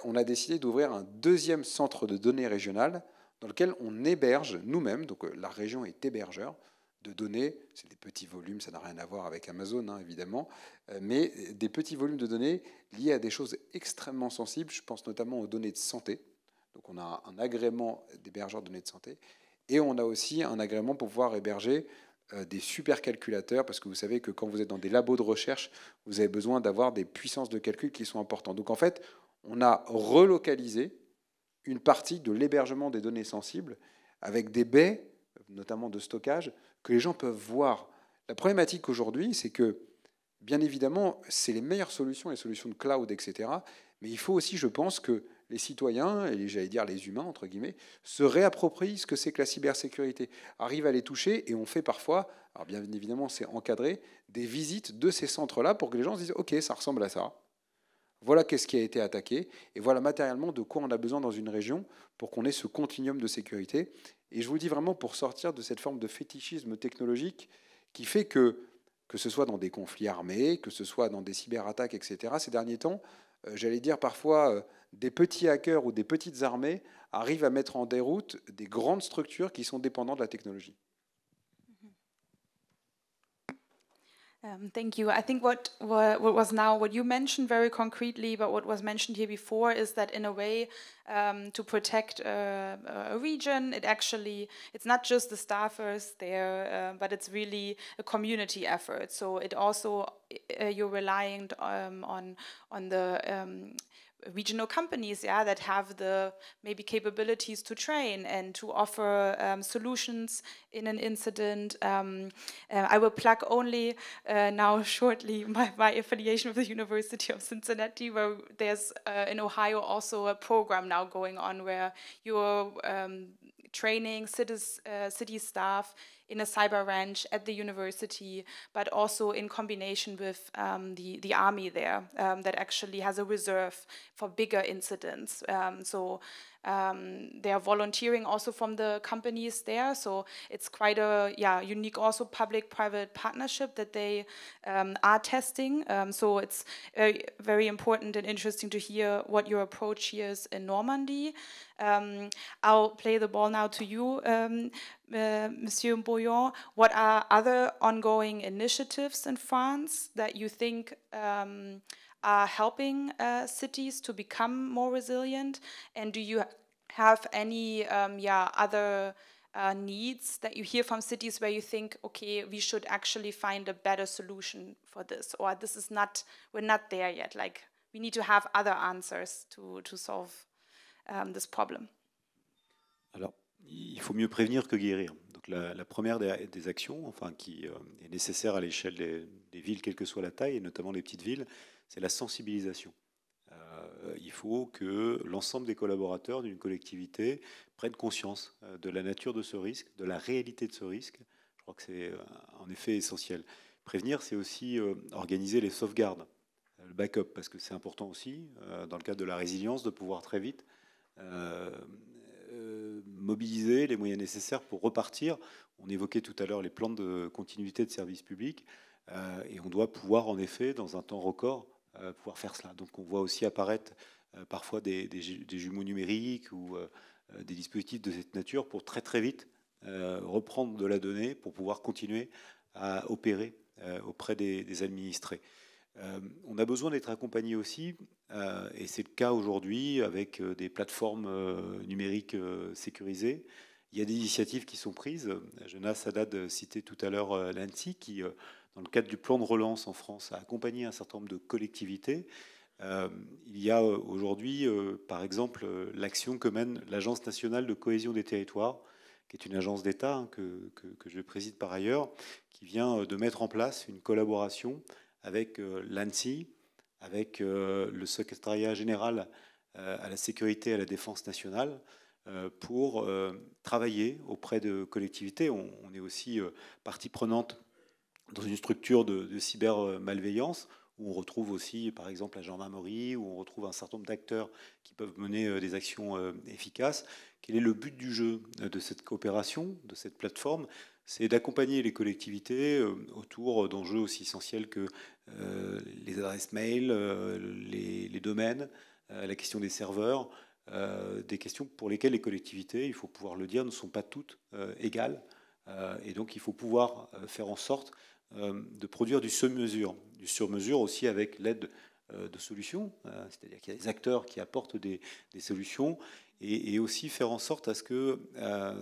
on a décidé d'ouvrir un deuxième centre de données régional dans lequel on héberge nous-mêmes, donc la région est hébergeur de données, c'est des petits volumes, ça n'a rien à voir avec Amazon, hein, évidemment, mais des petits volumes de données liés à des choses extrêmement sensibles, je pense notamment aux données de santé. Donc on a un agrément d'hébergeur de données de santé, et on a aussi un agrément pour pouvoir héberger des supercalculateurs, parce que vous savez que quand vous êtes dans des labos de recherche, vous avez besoin d'avoir des puissances de calcul qui sont importantes. Donc en fait, on a relocalisé une partie de l'hébergement des données sensibles avec des baies, notamment de stockage, que les gens peuvent voir. La problématique aujourd'hui, c'est que, bien évidemment, c'est les meilleures solutions, les solutions de cloud, etc. Mais il faut aussi, je pense, que les citoyens, et j'allais dire les humains, entre guillemets, se réapproprient ce que c'est que la cybersécurité, arrivent à les toucher, et on fait parfois, alors bien évidemment c'est encadré, des visites de ces centres-là pour que les gens se disent « Ok, ça ressemble à ça ». Voilà qu'est-ce qui a été attaqué, et voilà matériellement de quoi on a besoin dans une région pour qu'on ait ce continuum de sécurité. Et je vous le dis vraiment pour sortir de cette forme de fétichisme technologique qui fait que ce soit dans des conflits armés, que ce soit dans des cyberattaques, etc., ces derniers temps, j'allais dire parfois, des petits hackers ou des petites armées arrivent à mettre en déroute des grandes structures qui sont dépendantes de la technologie. Thank you. I think what you mentioned very concretely, but what was mentioned here before is that in a way, to protect a region, it's not just the staffers there, but it's really a community effort. So it also, you're relying on the regional companies, that have the maybe capabilities to train and to offer solutions in an incident. I will plug only now shortly my affiliation with the University of Cincinnati, where there's in Ohio also a program now going on where you're training city staff in a cyber ranch at the university, but also in combination with the army there that actually has a reserve for bigger incidents. So they are volunteering also from the companies there. So it's quite a unique also public-private partnership that they are testing. So it's very important and interesting to hear what your approach here is in Normandy. I'll play the ball now to you, Monsieur Bouillon, what are other ongoing initiatives in France that you think are helping cities to become more resilient? And do you have any other needs that you hear from cities where you think, okay, we should actually find a better solution for this, or this is not, we're not there yet, like we need to have other answers to solve this problem? Alors, il faut mieux prévenir que guérir. Donc la première des actions, enfin, qui est nécessaire à l'échelle des villes, quelle que soit la taille, et notamment les petites villes, c'est la sensibilisation. Il faut que l'ensemble des collaborateurs d'une collectivité prennent conscience de la nature de ce risque, de la réalité de ce risque. Je crois que c'est en effet essentiel. Prévenir, c'est aussi organiser les sauvegardes, le backup, parce que c'est important aussi, dans le cadre de la résilience, de pouvoir très vite mobiliser les moyens nécessaires pour repartir. On évoquait tout à l'heure les plans de continuité de services publics, et on doit pouvoir, en effet, dans un temps record, pouvoir faire cela. Donc on voit aussi apparaître parfois des jumeaux numériques ou des dispositifs de cette nature pour très très vite reprendre de la donnée pour pouvoir continuer à opérer auprès des administrés. On a besoin d'être accompagné aussi, et c'est le cas aujourd'hui avec des plateformes numériques sécurisées. Il y a des initiatives qui sont prises. Jonas Haddad citait tout à l'heure l'ANSSI qui, dans le cadre du plan de relance en France, a accompagné un certain nombre de collectivités. Il y a aujourd'hui, par exemple, l'action que mène l'Agence nationale de cohésion des territoires, qui est une agence d'État que je préside par ailleurs, qui vient de mettre en place une collaboration avec l'ANSSI, avec le secrétariat général à la sécurité et à la défense nationale, pour travailler auprès de collectivités. On est aussi partie prenante dans une structure de cybermalveillance, où on retrouve aussi, par exemple, la gendarmerie, où on retrouve un certain nombre d'acteurs qui peuvent mener des actions efficaces. Quel est le but du jeu de cette coopération, de cette plateforme? C'est d'accompagner les collectivités autour d'enjeux aussi essentiels que les adresses mail, les domaines, la question des serveurs, des questions pour lesquelles les collectivités, il faut pouvoir le dire, ne sont pas toutes égales. Et donc il faut pouvoir faire en sorte de produire du sur-mesure. Du sur-mesure aussi avec l'aide de solutions, c'est-à-dire qu'il y a des acteurs qui apportent des solutions, et aussi faire en sorte à ce que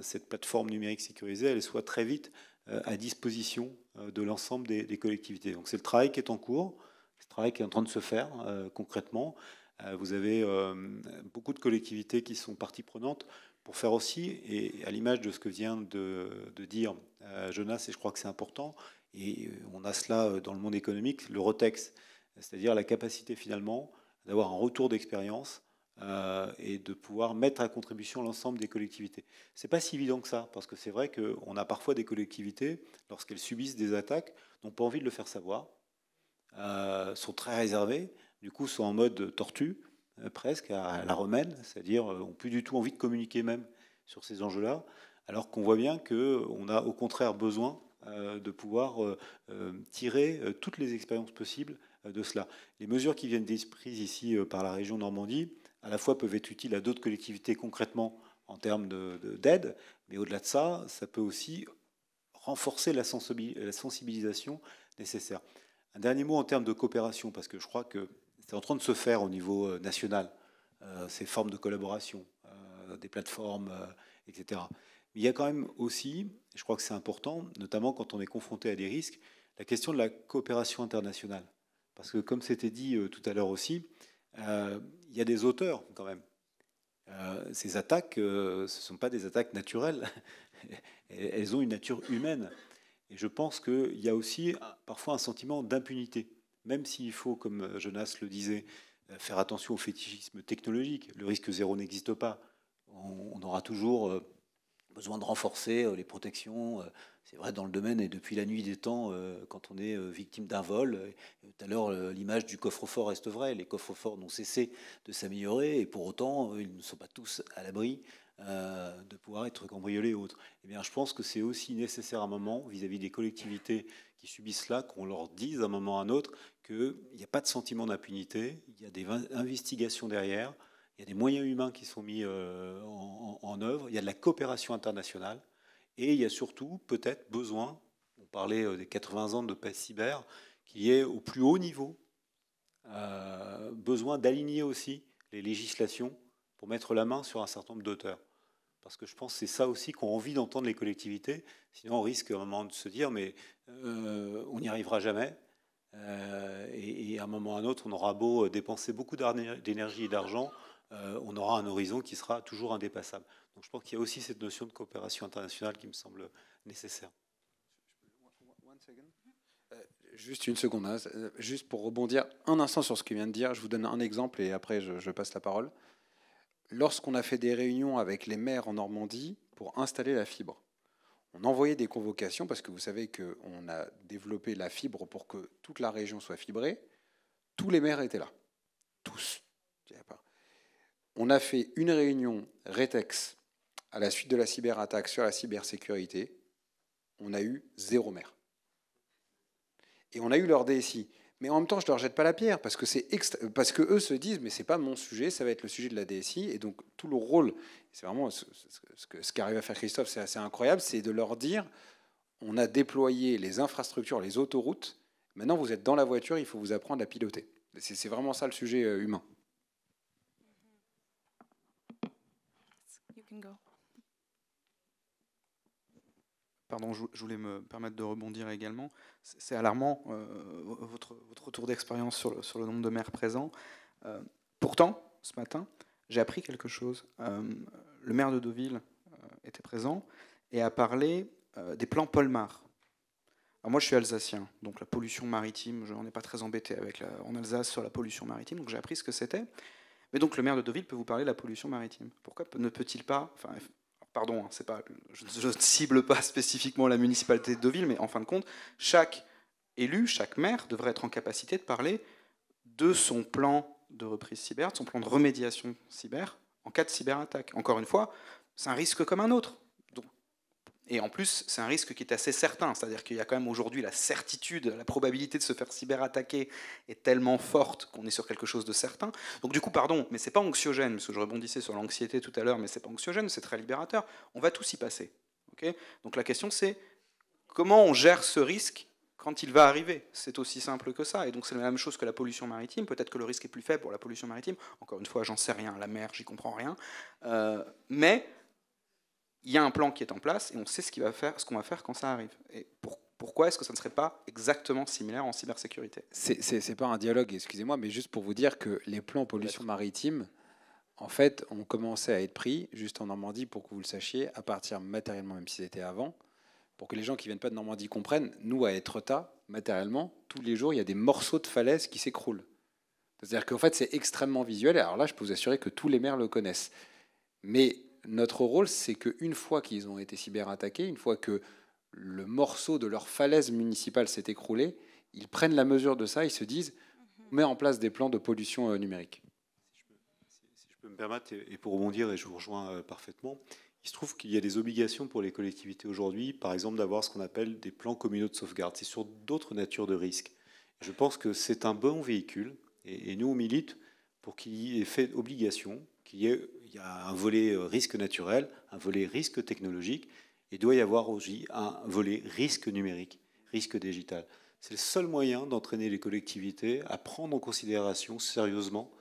cette plateforme numérique sécurisée, elle soit très vite à disposition de l'ensemble des collectivités. Donc c'est le travail qui est en cours, c'est le travail qui est en train de se faire concrètement. Vous avez beaucoup de collectivités qui sont parties prenantes pour faire aussi, et à l'image de ce que vient de dire Jonas, et je crois que c'est important, et on a cela dans le monde économique, le ROTEX, c'est-à-dire la capacité finalement d'avoir un retour d'expérience et de pouvoir mettre à contribution l'ensemble des collectivités. C'est pas si évident que ça, parce que c'est vrai qu'on a parfois des collectivités, lorsqu'elles subissent des attaques, n'ont pas envie de le faire savoir, sont très réservées, du coup sont en mode tortue, presque à la romaine, c'est-à-dire n'ont plus du tout envie de communiquer même sur ces enjeux-là, alors qu'on voit bien qu'on a au contraire besoin de pouvoir tirer toutes les expériences possibles de cela. Les mesures qui viennent d'être prises ici par la région Normandie, à la fois peuvent être utiles à d'autres collectivités concrètement en termes d'aide, mais au-delà de ça, ça peut aussi renforcer la sensibilisation nécessaire. Un dernier mot en termes de coopération, parce que je crois que c'est en train de se faire au niveau national, ces formes de collaboration, des plateformes, etc. Mais il y a quand même aussi, et je crois que c'est important, notamment quand on est confronté à des risques, la question de la coopération internationale. Parce que comme c'était dit tout à l'heure aussi, il y a des auteurs quand même. Ces attaques, ce ne sont pas des attaques naturelles, elles ont une nature humaine. Et je pense qu'il y a aussi parfois un sentiment d'impunité, même s'il faut, comme Jonas le disait, faire attention au fétichisme technologique. Le risque zéro n'existe pas. On aura toujours besoin de renforcer les protections. C'est vrai dans le domaine et depuis la nuit des temps, quand on est victime d'un vol. Tout à l'heure, l'image du coffre-fort reste vraie. Les coffres-forts n'ont cessé de s'améliorer et pour autant, ils ne sont pas tous à l'abri de pouvoir être cambriolés et autres. Eh bien, je pense que c'est aussi nécessaire à un moment, vis-à-vis des collectivités qui subissent cela, qu'on leur dise à un moment ou à un autre qu'il n'y a pas de sentiment d'impunité, il y a des investigations derrière, il y a des moyens humains qui sont mis en œuvre, il y a de la coopération internationale, Et il y a surtout peut-être besoin, on parlait des 80 ans de paix cyber, qu'il y ait au plus haut niveau besoin d'aligner aussi les législations pour mettre la main sur un certain nombre d'auteurs. Parce que je pense que c'est ça aussi qu'ont envie d'entendre les collectivités. Sinon, on risque à un moment de se dire, mais on n'y arrivera jamais. Et à un moment ou à un autre, on aura beau dépenser beaucoup d'énergie et d'argent, on aura un horizon qui sera toujours indépassable. Donc je pense qu'il y a aussi cette notion de coopération internationale qui me semble nécessaire. Juste une seconde, hein, juste pour rebondir un instant sur ce qu'il vient de dire, je vous donne un exemple et après je passe la parole. Lorsqu'on a fait des réunions avec les maires en Normandie pour installer la fibre, on envoyait des convocations parce que vous savez qu'on a développé la fibre pour que toute la région soit fibrée. Tous les maires étaient là, tous. On a fait une réunion Retex à la suite de la cyberattaque sur la cybersécurité. On a eu 0 maire. Et on a eu leur DSI. Mais en même temps, je ne leur jette pas la pierre, parce que, parce que eux se disent, mais ce n'est pas mon sujet, ça va être le sujet de la DSI. Et donc, tout le rôle, c'est vraiment ce qu'arrive à faire Christophe, c'est assez incroyable, c'est de leur dire, on a déployé les infrastructures, les autoroutes, maintenant vous êtes dans la voiture, il faut vous apprendre à piloter. C'est vraiment ça le sujet humain. You can go. Pardon, je voulais me permettre de rebondir également. C'est alarmant, votre retour d'expérience sur le nombre de maires présents. Pourtant, ce matin, j'ai appris quelque chose. Le maire de Deauville était présent et a parlé des plans Polmar. Alors moi, je suis alsacien, donc la pollution maritime, je n'en ai pas très embêté en Alsace sur la pollution maritime, donc j'ai appris ce que c'était. Mais donc le maire de Deauville peut vous parler de la pollution maritime. Pourquoi ne peut-il pas... Pardon, c'est pas, je ne cible pas spécifiquement la municipalité de Deauville, mais en fin de compte, chaque élu, chaque maire devrait être en capacité de parler de son plan de reprise cyber, de son plan de remédiation cyber en cas de cyberattaque. Encore une fois, c'est un risque comme un autre. Et en plus, c'est un risque qui est assez certain, c'est-à-dire qu'il y a quand même aujourd'hui la certitude, la probabilité de se faire cyberattaquer est tellement forte qu'on est sur quelque chose de certain. Donc du coup, pardon, mais c'est pas anxiogène, parce que je rebondissais sur l'anxiété tout à l'heure, mais c'est pas anxiogène, c'est très libérateur. On va tous y passer. Okay ? Donc la question c'est comment on gère ce risque quand il va arriver. C'est aussi simple que ça. Et donc c'est la même chose que la pollution maritime. Peut-être que le risque est plus faible pour la pollution maritime. Encore une fois, j'en sais rien. La mer, j'y comprends rien. Mais il y a un plan qui est en place et on sait ce qu'on va faire quand ça arrive. Et pourquoi est-ce que ça ne serait pas exactement similaire en cybersécurité ? C'est pas un dialogue, excusez-moi, mais juste pour vous dire que les plans pollution maritime, en fait, ont commencé à être pris, juste en Normandie, pour que vous le sachiez, à partir matériellement, même si c'était avant, pour que les gens qui viennent pas de Normandie comprennent, nous, à Étretat, matériellement, tous les jours, il y a des morceaux de falaise qui s'écroulent. C'est-à-dire qu'en fait, c'est extrêmement visuel. Alors là, je peux vous assurer que tous les maires le connaissent. Mais notre rôle, c'est qu'une fois qu'ils ont été cyberattaqués, une fois que le morceau de leur falaise municipale s'est écroulé, ils prennent la mesure de ça, ils se disent, on met en place des plans de pollution numérique. Si je peux me permettre, et pour rebondir, et je vous rejoins parfaitement, il se trouve qu'il y a des obligations pour les collectivités aujourd'hui, par exemple d'avoir ce qu'on appelle des plans communaux de sauvegarde. C'est sur d'autres natures de risques. Je pense que c'est un bon véhicule, et nous on milite pour qu'il y ait fait obligation, il y a un volet risque naturel, un volet risque technologique, et il doit y avoir aussi un volet risque numérique, risque digital. C'est le seul moyen d'entraîner les collectivités à prendre en considération sérieusement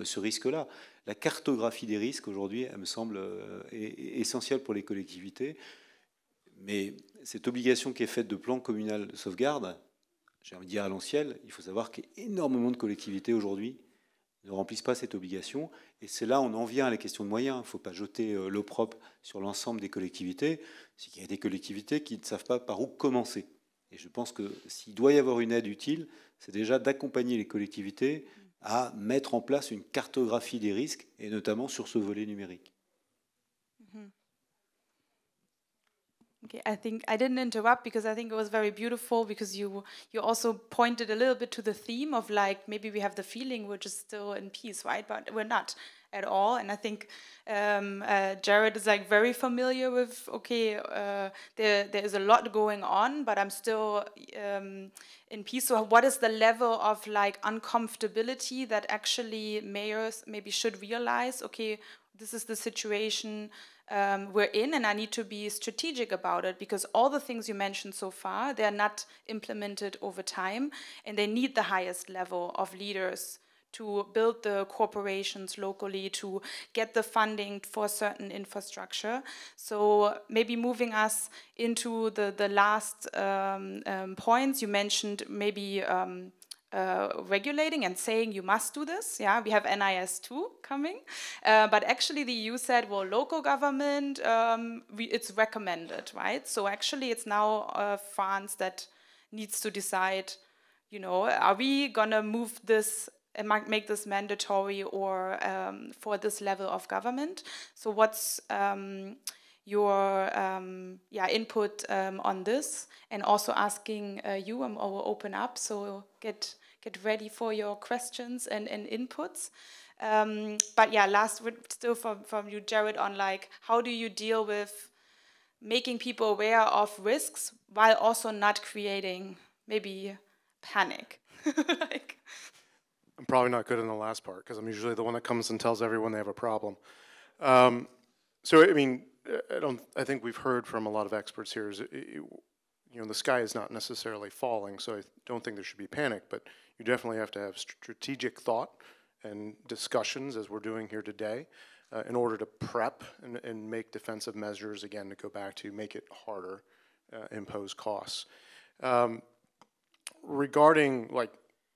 ce risque-là. La cartographie des risques, aujourd'hui, elle me semble essentielle pour les collectivités, mais cette obligation qui est faite de plan communal de sauvegarde, j'ai envie de dire à l'ancienne, il faut savoir qu'énormément de collectivités aujourd'hui ne remplissent pas cette obligation. Et c'est là où on en vient à la question de moyens. Il ne faut pas jeter l'opprobre sur l'ensemble des collectivités. C'est qu'il y a des collectivités qui ne savent pas par où commencer. Et je pense que s'il doit y avoir une aide utile, c'est déjà d'accompagner les collectivités à mettre en place une cartographie des risques, et notamment sur ce volet numérique. Okay, I think I didn't interrupt because I think it was very beautiful, because you also pointed a little bit to the theme of, like, maybe we have the feeling we're just still in peace, right? But we're not at all. And I think Jared is like very familiar with, okay, there is a lot going on, but I'm still in peace. So what is the level of like uncomfortability that actually mayors maybe should realize? Okay, this is the situation we're in, and I need to be strategic about it, because all the things you mentioned so far, they're not implemented over time, and they need the highest level of leaders to build the corporations locally, to get the funding for certain infrastructure. So maybe moving us into the last points, you mentioned maybe regulating and saying you must do this. Yeah, we have NIS2 coming, but actually the EU said, well, local government, it's recommended, right? So actually it's now France that needs to decide, you know, are we gonna move this and make this mandatory or for this level of government? So what's your input on this? And also asking you, I will open up, so get ready for your questions and inputs. But yeah, last word still from you, Jared, on like, how do you deal with making people aware of risks while also not creating maybe panic? Like, I'm probably not good in the last part because I'm usually the one that comes and tells everyone they have a problem. So I mean, I think we've heard from a lot of experts here. You know, the sky is not necessarily falling, so I don't think there should be panic. But you definitely have to have strategic thought and discussions, as we're doing here today, in order to prep and make defensive measures. Again, to go back to make it harder, impose costs. Regarding like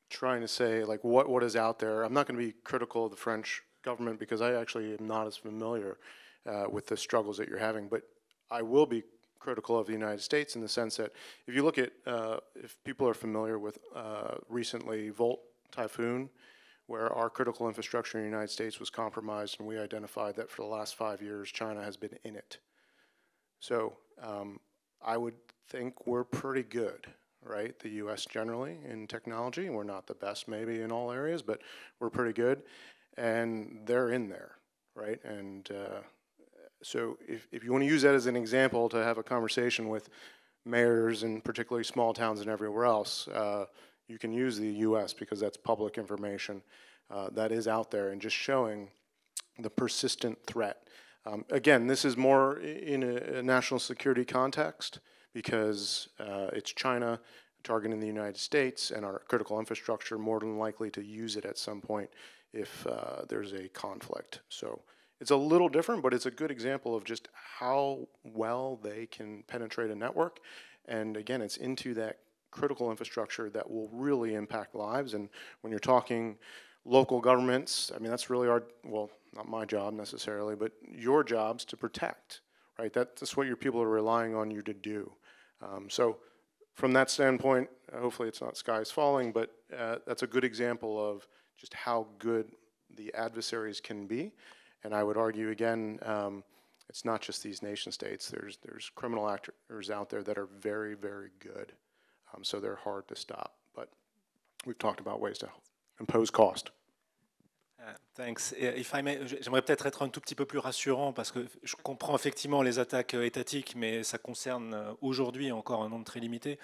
trying to say like what is out there, I'm not going to be critical of the French government because I actually am not as familiar with the struggles that you're having, but I will be critical of the United States in the sense that if you look at, if people are familiar with recently Volt Typhoon, where our critical infrastructure in the United States was compromised, and we identified that for the last 5 years China has been in it. So I would think we're pretty good. Right, the U.S. generally in technology, we're not the best maybe in all areas, but we're pretty good, and they're in there, right? And so if you want to use that as an example to have a conversation with mayors and particularly small towns and everywhere else, you can use the U.S. because that's public information that is out there and just showing the persistent threat. Again, this is more in a national security context, because it's China targeting the United States and our critical infrastructure, more than likely to use it at some point if there's a conflict. So it's a little different, but it's a good example of just how well they can penetrate a network. And again, it's into that critical infrastructure that will really impact lives. And when you're talking local governments, I mean, that's really our, well, not my job necessarily, but your job's to protect, right? That's what your people are relying on you to do. So from that standpoint, hopefully it's not skies falling, but that's a good example of just how good the adversaries can be. And I would argue again, it's not just these nation states. There's criminal actors out there that are very, very good. So they're hard to stop. But we've talked about ways to impose cost. Thanks. If I may, j'aimerais peut-être être un tout petit peu plus rassurant parce que je comprends effectivement les attaques étatiques, mais ça concerne aujourd'hui encore un nombre très limité.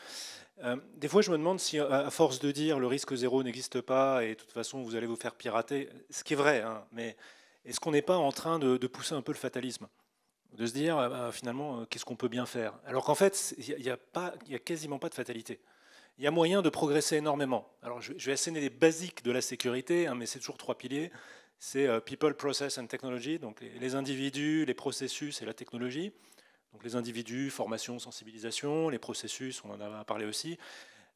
Des fois, je me demande si, à force de dire le risque zéro n'existe pas et de toute façon vous allez vous faire pirater, ce qui est vrai, hein, mais est-ce qu'on n'est pas en train de pousser un peu le fatalisme, de se dire finalement qu'est-ce qu'on peut bien faire, alors qu'en fait il y a quasiment pas de fatalité. Il y a moyen de progresser énormément. Alors, je vais asséner les basiques de la sécurité, hein, mais c'est toujours 3 piliers. C'est people, process and technology, donc les individus, les processus et la technologie. Donc les individus, formation, sensibilisation, les processus, on en a parlé aussi.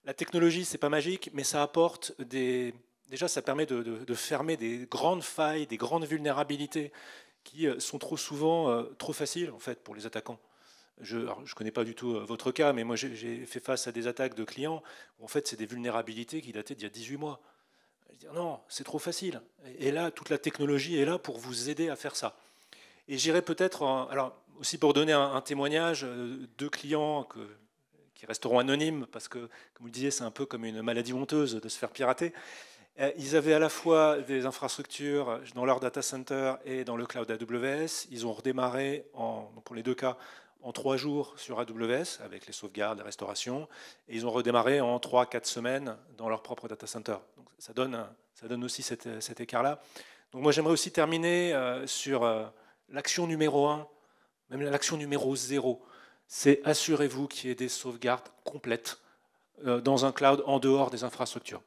La technologie, c'est pas magique, mais ça apporte des... Déjà, ça permet de fermer des grandes failles, des grandes vulnérabilités qui sont trop souvent trop faciles, en fait, pour les attaquants. Je ne connais pas du tout votre cas, mais moi j'ai fait face à des attaques de clients où en fait c'est des vulnérabilités qui dataient d'il y a 18 mois. Je dis non, c'est trop facile. Et là, toute la technologie est là pour vous aider à faire ça. Et j'irai peut-être, alors aussi pour donner un témoignage, 2 clients qui resteront anonymes parce que, comme vous le disiez, c'est un peu comme une maladie honteuse de se faire pirater. Ils avaient à la fois des infrastructures dans leur data center et dans le cloud AWS. Ils ont redémarré, pour les 2 cas, en 3 jours sur AWS, avec les sauvegardes, les restaurations, et ils ont redémarré en 3-4 semaines dans leur propre data center. Donc ça donne aussi cet écart-là. Donc moi j'aimerais aussi terminer sur l'action numéro 1, même l'action numéro 0. C'est assurez-vous qu'il y ait des sauvegardes complètes dans un cloud en dehors des infrastructures.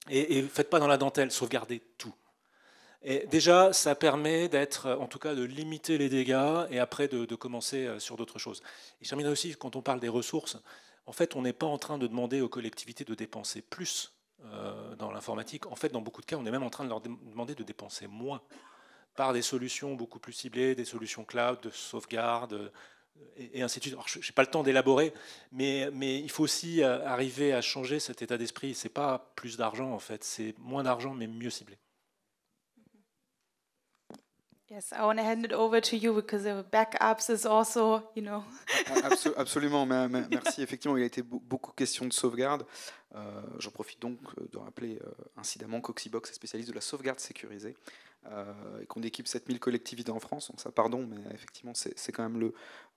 Et faites pas dans la dentelle, sauvegardez tout. Et déjà, ça permet d'être, en tout cas, de limiter les dégâts et après de commencer sur d'autres choses. Et je terminerai aussi, quand on parle des ressources, en fait, on n'est pas en train de demander aux collectivités de dépenser plus dans l'informatique. En fait, dans beaucoup de cas, on est même en train de leur demander de dépenser moins par des solutions beaucoup plus ciblées, des solutions cloud, de sauvegarde, et ainsi de suite. Alors, je n'ai pas le temps d'élaborer, mais il faut aussi arriver à changer cet état d'esprit. Ce n'est pas plus d'argent, en fait, c'est moins d'argent, mais mieux ciblé. Yes, I want to hand it over to you because the backups is also, you know. Absolument, merci. Effectivement, il a été beaucoup question de sauvegarde. J'en profite donc de rappeler incidemment qu'Oxybox est spécialiste de la sauvegarde sécurisée et qu'on équipe 7000 collectivités en France. Donc ça, pardon, mais effectivement, c'est quand même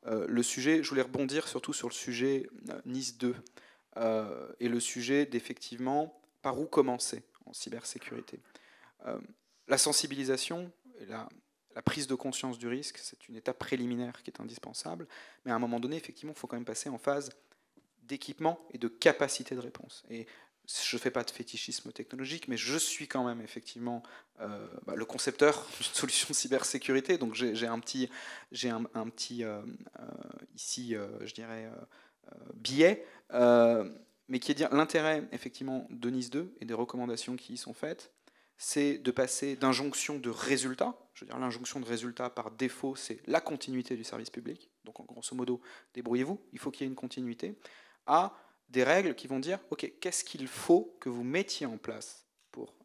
le sujet. Je voulais rebondir surtout sur le sujet Nice 2 et le sujet d'effectivement par où commencer en cybersécurité. La sensibilisation et la prise de conscience du risque, c'est une étape préliminaire qui est indispensable, mais à un moment donné, effectivement, il faut quand même passer en phase d'équipement et de capacité de réponse. Et je ne fais pas de fétichisme technologique, mais je suis quand même effectivement le concepteur d'une solution de cybersécurité, donc j'ai un petit ici, je dirais, biais, mais qui est dire l'intérêt effectivement de Nice 2 et des recommandations qui y sont faites, c'est de passer d'injonction de résultats, je veux dire l'injonction de résultats par défaut, c'est la continuité du service public, donc en grosso modo, débrouillez-vous, il faut qu'il y ait une continuité, à des règles qui vont dire, ok, qu'est-ce qu'il faut que vous mettiez en place pour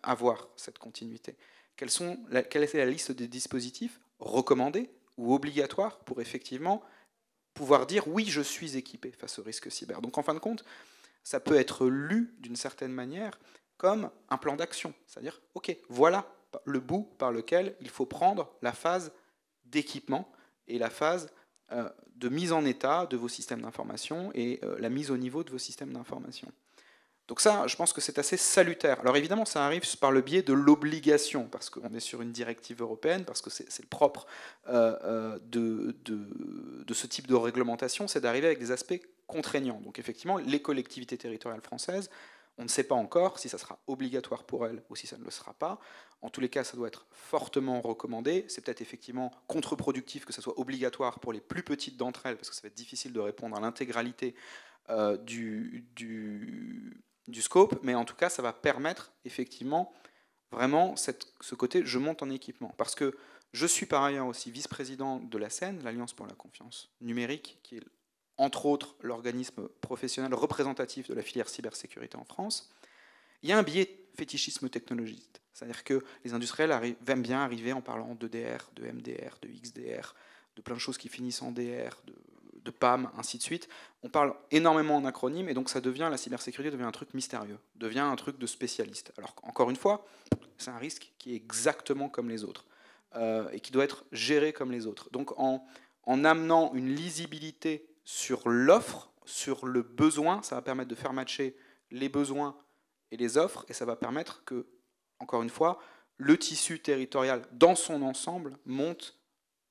avoir cette continuité ? Quelle est la liste des dispositifs recommandés ou obligatoires pour effectivement pouvoir dire, oui, je suis équipé face au risque cyber. Donc en fin de compte, ça peut être lu d'une certaine manière comme un plan d'action. C'est-à-dire, ok, voilà le bout par lequel il faut prendre la phase d'équipement et la phase de mise en état de vos systèmes d'information et la mise au niveau de vos systèmes d'information. Donc ça, je pense que c'est assez salutaire. Alors évidemment, ça arrive par le biais de l'obligation, parce qu'on est sur une directive européenne, parce que c'est le propre de ce type de réglementation, c'est d'arriver avec des aspects contraignants. Donc effectivement, les collectivités territoriales françaises, on ne sait pas encore si ça sera obligatoire pour elles ou si ça ne le sera pas. En tous les cas, ça doit être fortement recommandé. C'est peut-être effectivement contre-productif que ça soit obligatoire pour les plus petites d'entre elles, parce que ça va être difficile de répondre à l'intégralité du scope, mais en tout cas, ça va permettre effectivement vraiment ce côté « je monte en équipement ». Parce que je suis par ailleurs aussi vice-président de l'ASEN, l'Alliance pour la confiance numérique, qui est entre autres l'organisme professionnel représentatif de la filière cybersécurité en France. Il y a un biais fétichisme technologique, c'est-à-dire que les industriels aiment bien arriver en parlant d'EDR, de MDR, de XDR, de plein de choses qui finissent en DR, de PAM, ainsi de suite. On parle énormément en acronymes et donc ça devient, la cybersécurité devient un truc mystérieux, devient un truc de spécialiste. Alors encore une fois, c'est un risque qui est exactement comme les autres et qui doit être géré comme les autres. Donc en amenant une lisibilité sur l'offre, sur le besoin, ça va permettre de faire matcher les besoins et les offres et ça va permettre que, encore une fois, le tissu territorial dans son ensemble monte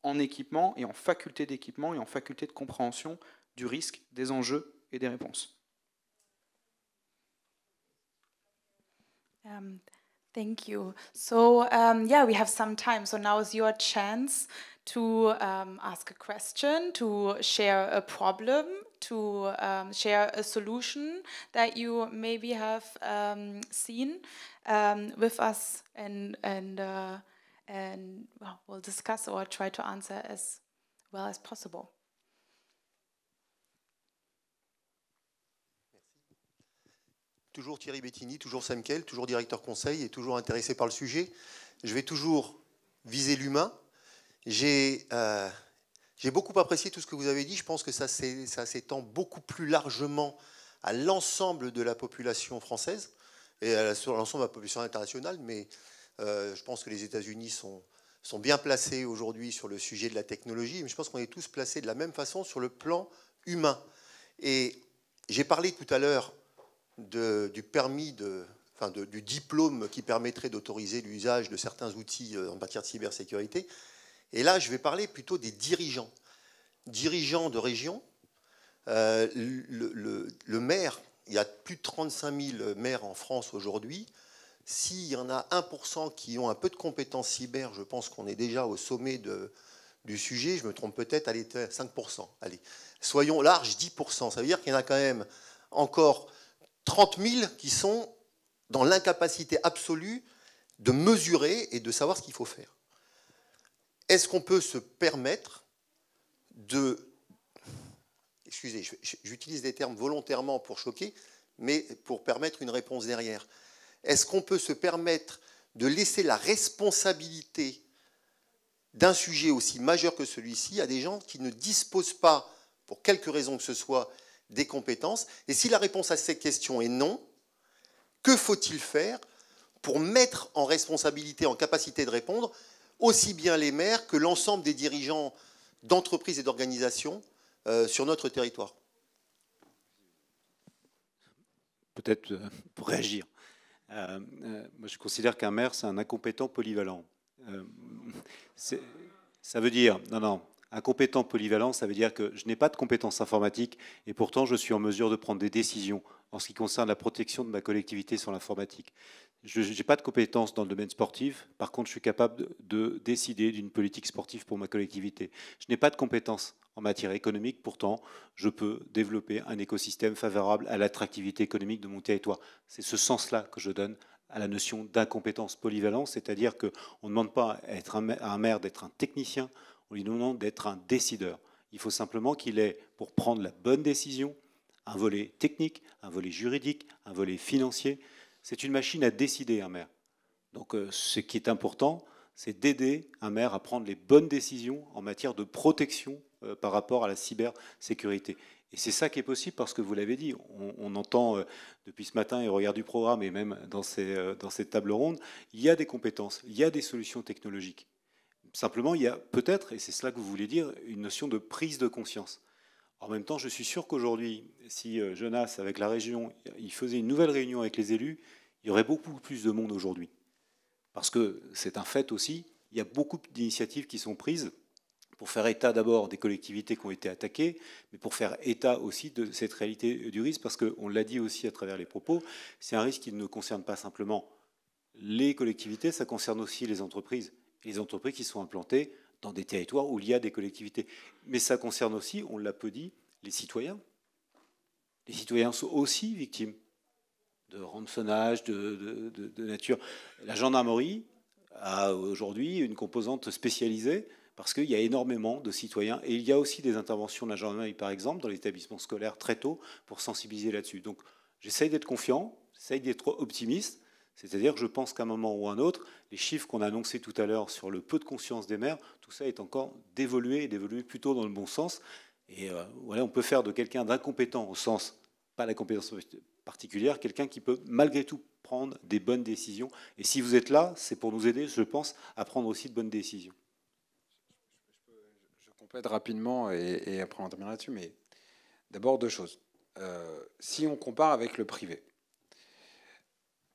en équipement et en faculté d'équipement et en faculté de compréhension du risque, des enjeux et des réponses. Thank you. So yeah, we have some time. So now is your chance to ask a question, to share a problem, to share a solution that you maybe have seen with us, and well, we'll discuss or try to answer as well as possible. Toujours Thierry Bettini, toujours Semkel, toujours directeur conseil et toujours intéressé par le sujet. Je vais toujours viser l'humain. J'ai beaucoup apprécié tout ce que vous avez dit. Je pense que ça s'étend beaucoup plus largement à l'ensemble de la population française et sur l'ensemble de la population internationale. Mais je pense que les États-Unis sont bien placés aujourd'hui sur le sujet de la technologie. Mais je pense qu'on est tous placés de la même façon sur le plan humain. Et j'ai parlé tout à l'heure du permis de enfin du diplôme qui permettrait d'autoriser l'usage de certains outils en matière de cybersécurité. Et là, je vais parler plutôt des dirigeants. Dirigeants de région, le maire, il y a plus de 35 000 maires en France aujourd'hui. S'il y en a 1% qui ont un peu de compétences cyber, je pense qu'on est déjà au sommet du sujet. Je me trompe peut-être, allez, 5%. Allez, soyons larges, 10%. Ça veut dire qu'il y en a quand même encore 30 000 qui sont dans l'incapacité absolue de mesurer et de savoir ce qu'il faut faire. Est-ce qu'on peut se permettre de... Excusez, j'utilise des termes volontairement pour choquer, mais pour permettre une réponse derrière. Est-ce qu'on peut se permettre de laisser la responsabilité d'un sujet aussi majeur que celui-ci à des gens qui ne disposent pas, pour quelque raison que ce soit, des compétences? Et si la réponse à cette question est non, que faut-il faire pour mettre en responsabilité, en capacité de répondre, aussi bien les maires que l'ensemble des dirigeants d'entreprises et d'organisations sur notre territoire? Peut-être pour réagir. Moi, je considère qu'un maire, c'est un incompétent polyvalent. Ça veut dire, non, incompétent polyvalent, ça veut dire que je n'ai pas de compétences informatiques et pourtant je suis en mesure de prendre des décisions en ce qui concerne la protection de ma collectivité sur l'informatique. Je n'ai pas de compétences dans le domaine sportif, par contre je suis capable de décider d'une politique sportive pour ma collectivité. Je n'ai pas de compétences en matière économique, pourtant je peux développer un écosystème favorable à l'attractivité économique de mon territoire. C'est ce sens-là que je donne à la notion d'incompétence polyvalente, c'est-à-dire qu'on ne demande pas à un maire d'être un technicien, on lui demande d'être un décideur. Il faut simplement qu'il ait, pour prendre la bonne décision, un volet technique, un volet juridique, un volet financier. C'est une machine à décider, un maire. Donc ce qui est important, c'est d'aider un maire à prendre les bonnes décisions en matière de protection par rapport à la cybersécurité. Et c'est ça qui est possible parce que vous l'avez dit, on entend depuis ce matin et au regard du programme et même dans cette table ronde, il y a des compétences, il y a des solutions technologiques. Simplement, il y a peut-être, et c'est cela que vous voulez dire, une notion de prise de conscience. En même temps, je suis sûr qu'aujourd'hui, si Jonas, avec la région, il faisait une nouvelle réunion avec les élus, il y aurait beaucoup plus de monde aujourd'hui. Parce que c'est un fait aussi, il y a beaucoup d'initiatives qui sont prises pour faire état d'abord des collectivités qui ont été attaquées, mais pour faire état aussi de cette réalité du risque, parce qu'on l'a dit aussi à travers les propos, c'est un risque qui ne concerne pas simplement les collectivités, ça concerne aussi les entreprises. Et les entreprises qui sont implantées dans des territoires où il y a des collectivités. Mais ça concerne aussi, on l'a peu dit, les citoyens. Les citoyens sont aussi victimes de rançonnage, de nature. La gendarmerie a aujourd'hui une composante spécialisée parce qu'il y a énormément de citoyens. Et il y a aussi des interventions de la gendarmerie, par exemple, dans l'établissement scolaire très tôt, pour sensibiliser là-dessus. Donc j'essaye d'être confiant, j'essaye d'être optimiste. C'est-à-dire que je pense qu'à un moment ou à un autre, les chiffres qu'on a annoncés tout à l'heure sur le peu de conscience des maires, tout ça est encore d'évoluer et d'évoluer plutôt dans le bon sens. Et voilà, on peut faire de quelqu'un d'incompétent, au sens, pas la compétence particulière, quelqu'un qui peut malgré tout prendre des bonnes décisions. Et si vous êtes là, c'est pour nous aider, je pense, à prendre aussi de bonnes décisions. Je complète rapidement et après on terminera là-dessus, mais d'abord deux choses. Si on compare avec le privé,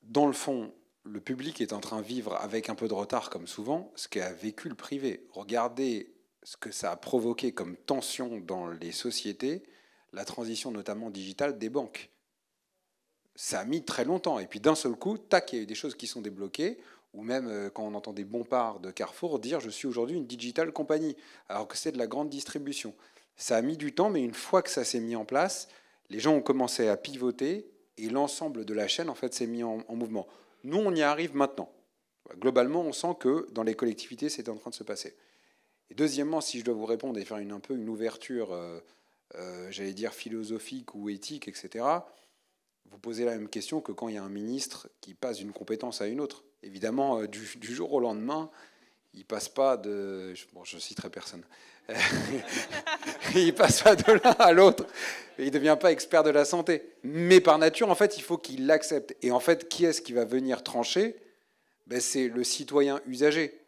dans le fond, le public est en train de vivre avec un peu de retard, comme souvent, ce qu'a vécu le privé. Regardez ce que ça a provoqué comme tension dans les sociétés, la transition notamment digitale des banques. Ça a mis très longtemps. Et puis d'un seul coup, tac, il y a eu des choses qui sont débloquées, ou même quand on entend des Bompard de Carrefour dire « je suis aujourd'hui une digital compagnie », alors que c'est de la grande distribution. Ça a mis du temps, mais une fois que ça s'est mis en place, les gens ont commencé à pivoter, et l'ensemble de la chaîne, en fait, s'est mis en mouvement. Nous, on y arrive maintenant. Globalement, on sent que dans les collectivités, c'est en train de se passer. Et deuxièmement, si je dois vous répondre et faire un peu une ouverture, j'allais dire philosophique ou éthique, etc., vous posez la même question que quand il y a un ministre qui passe d'une compétence à une autre. Évidemment, du jour au lendemain, il ne passe pas de... Bon, je ne citerai personne. Il ne passe pas de l'un à l'autre. Il ne devient pas expert de la santé. Mais par nature, en fait, il faut qu'il l'accepte. Et en fait, qui est-ce qui va venir trancher? C'est le citoyen usager.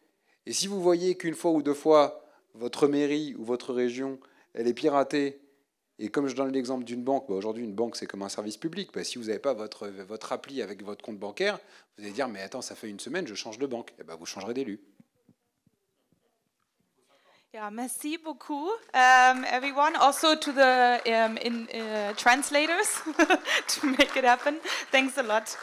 Et si vous voyez qu'une fois ou deux fois, votre mairie ou votre région, elle est piratée Et comme je donne l'exemple d'une banque, bah aujourd'hui une banque c'est comme un service public. Bah, si vous n'avez pas votre appli avec votre compte bancaire, vous allez dire mais attends, ça fait une semaine, je change de banque. Et bah, vous changerez d'élu. Yeah, merci beaucoup, everyone. Also to the translators to make it happen. Thanks a lot.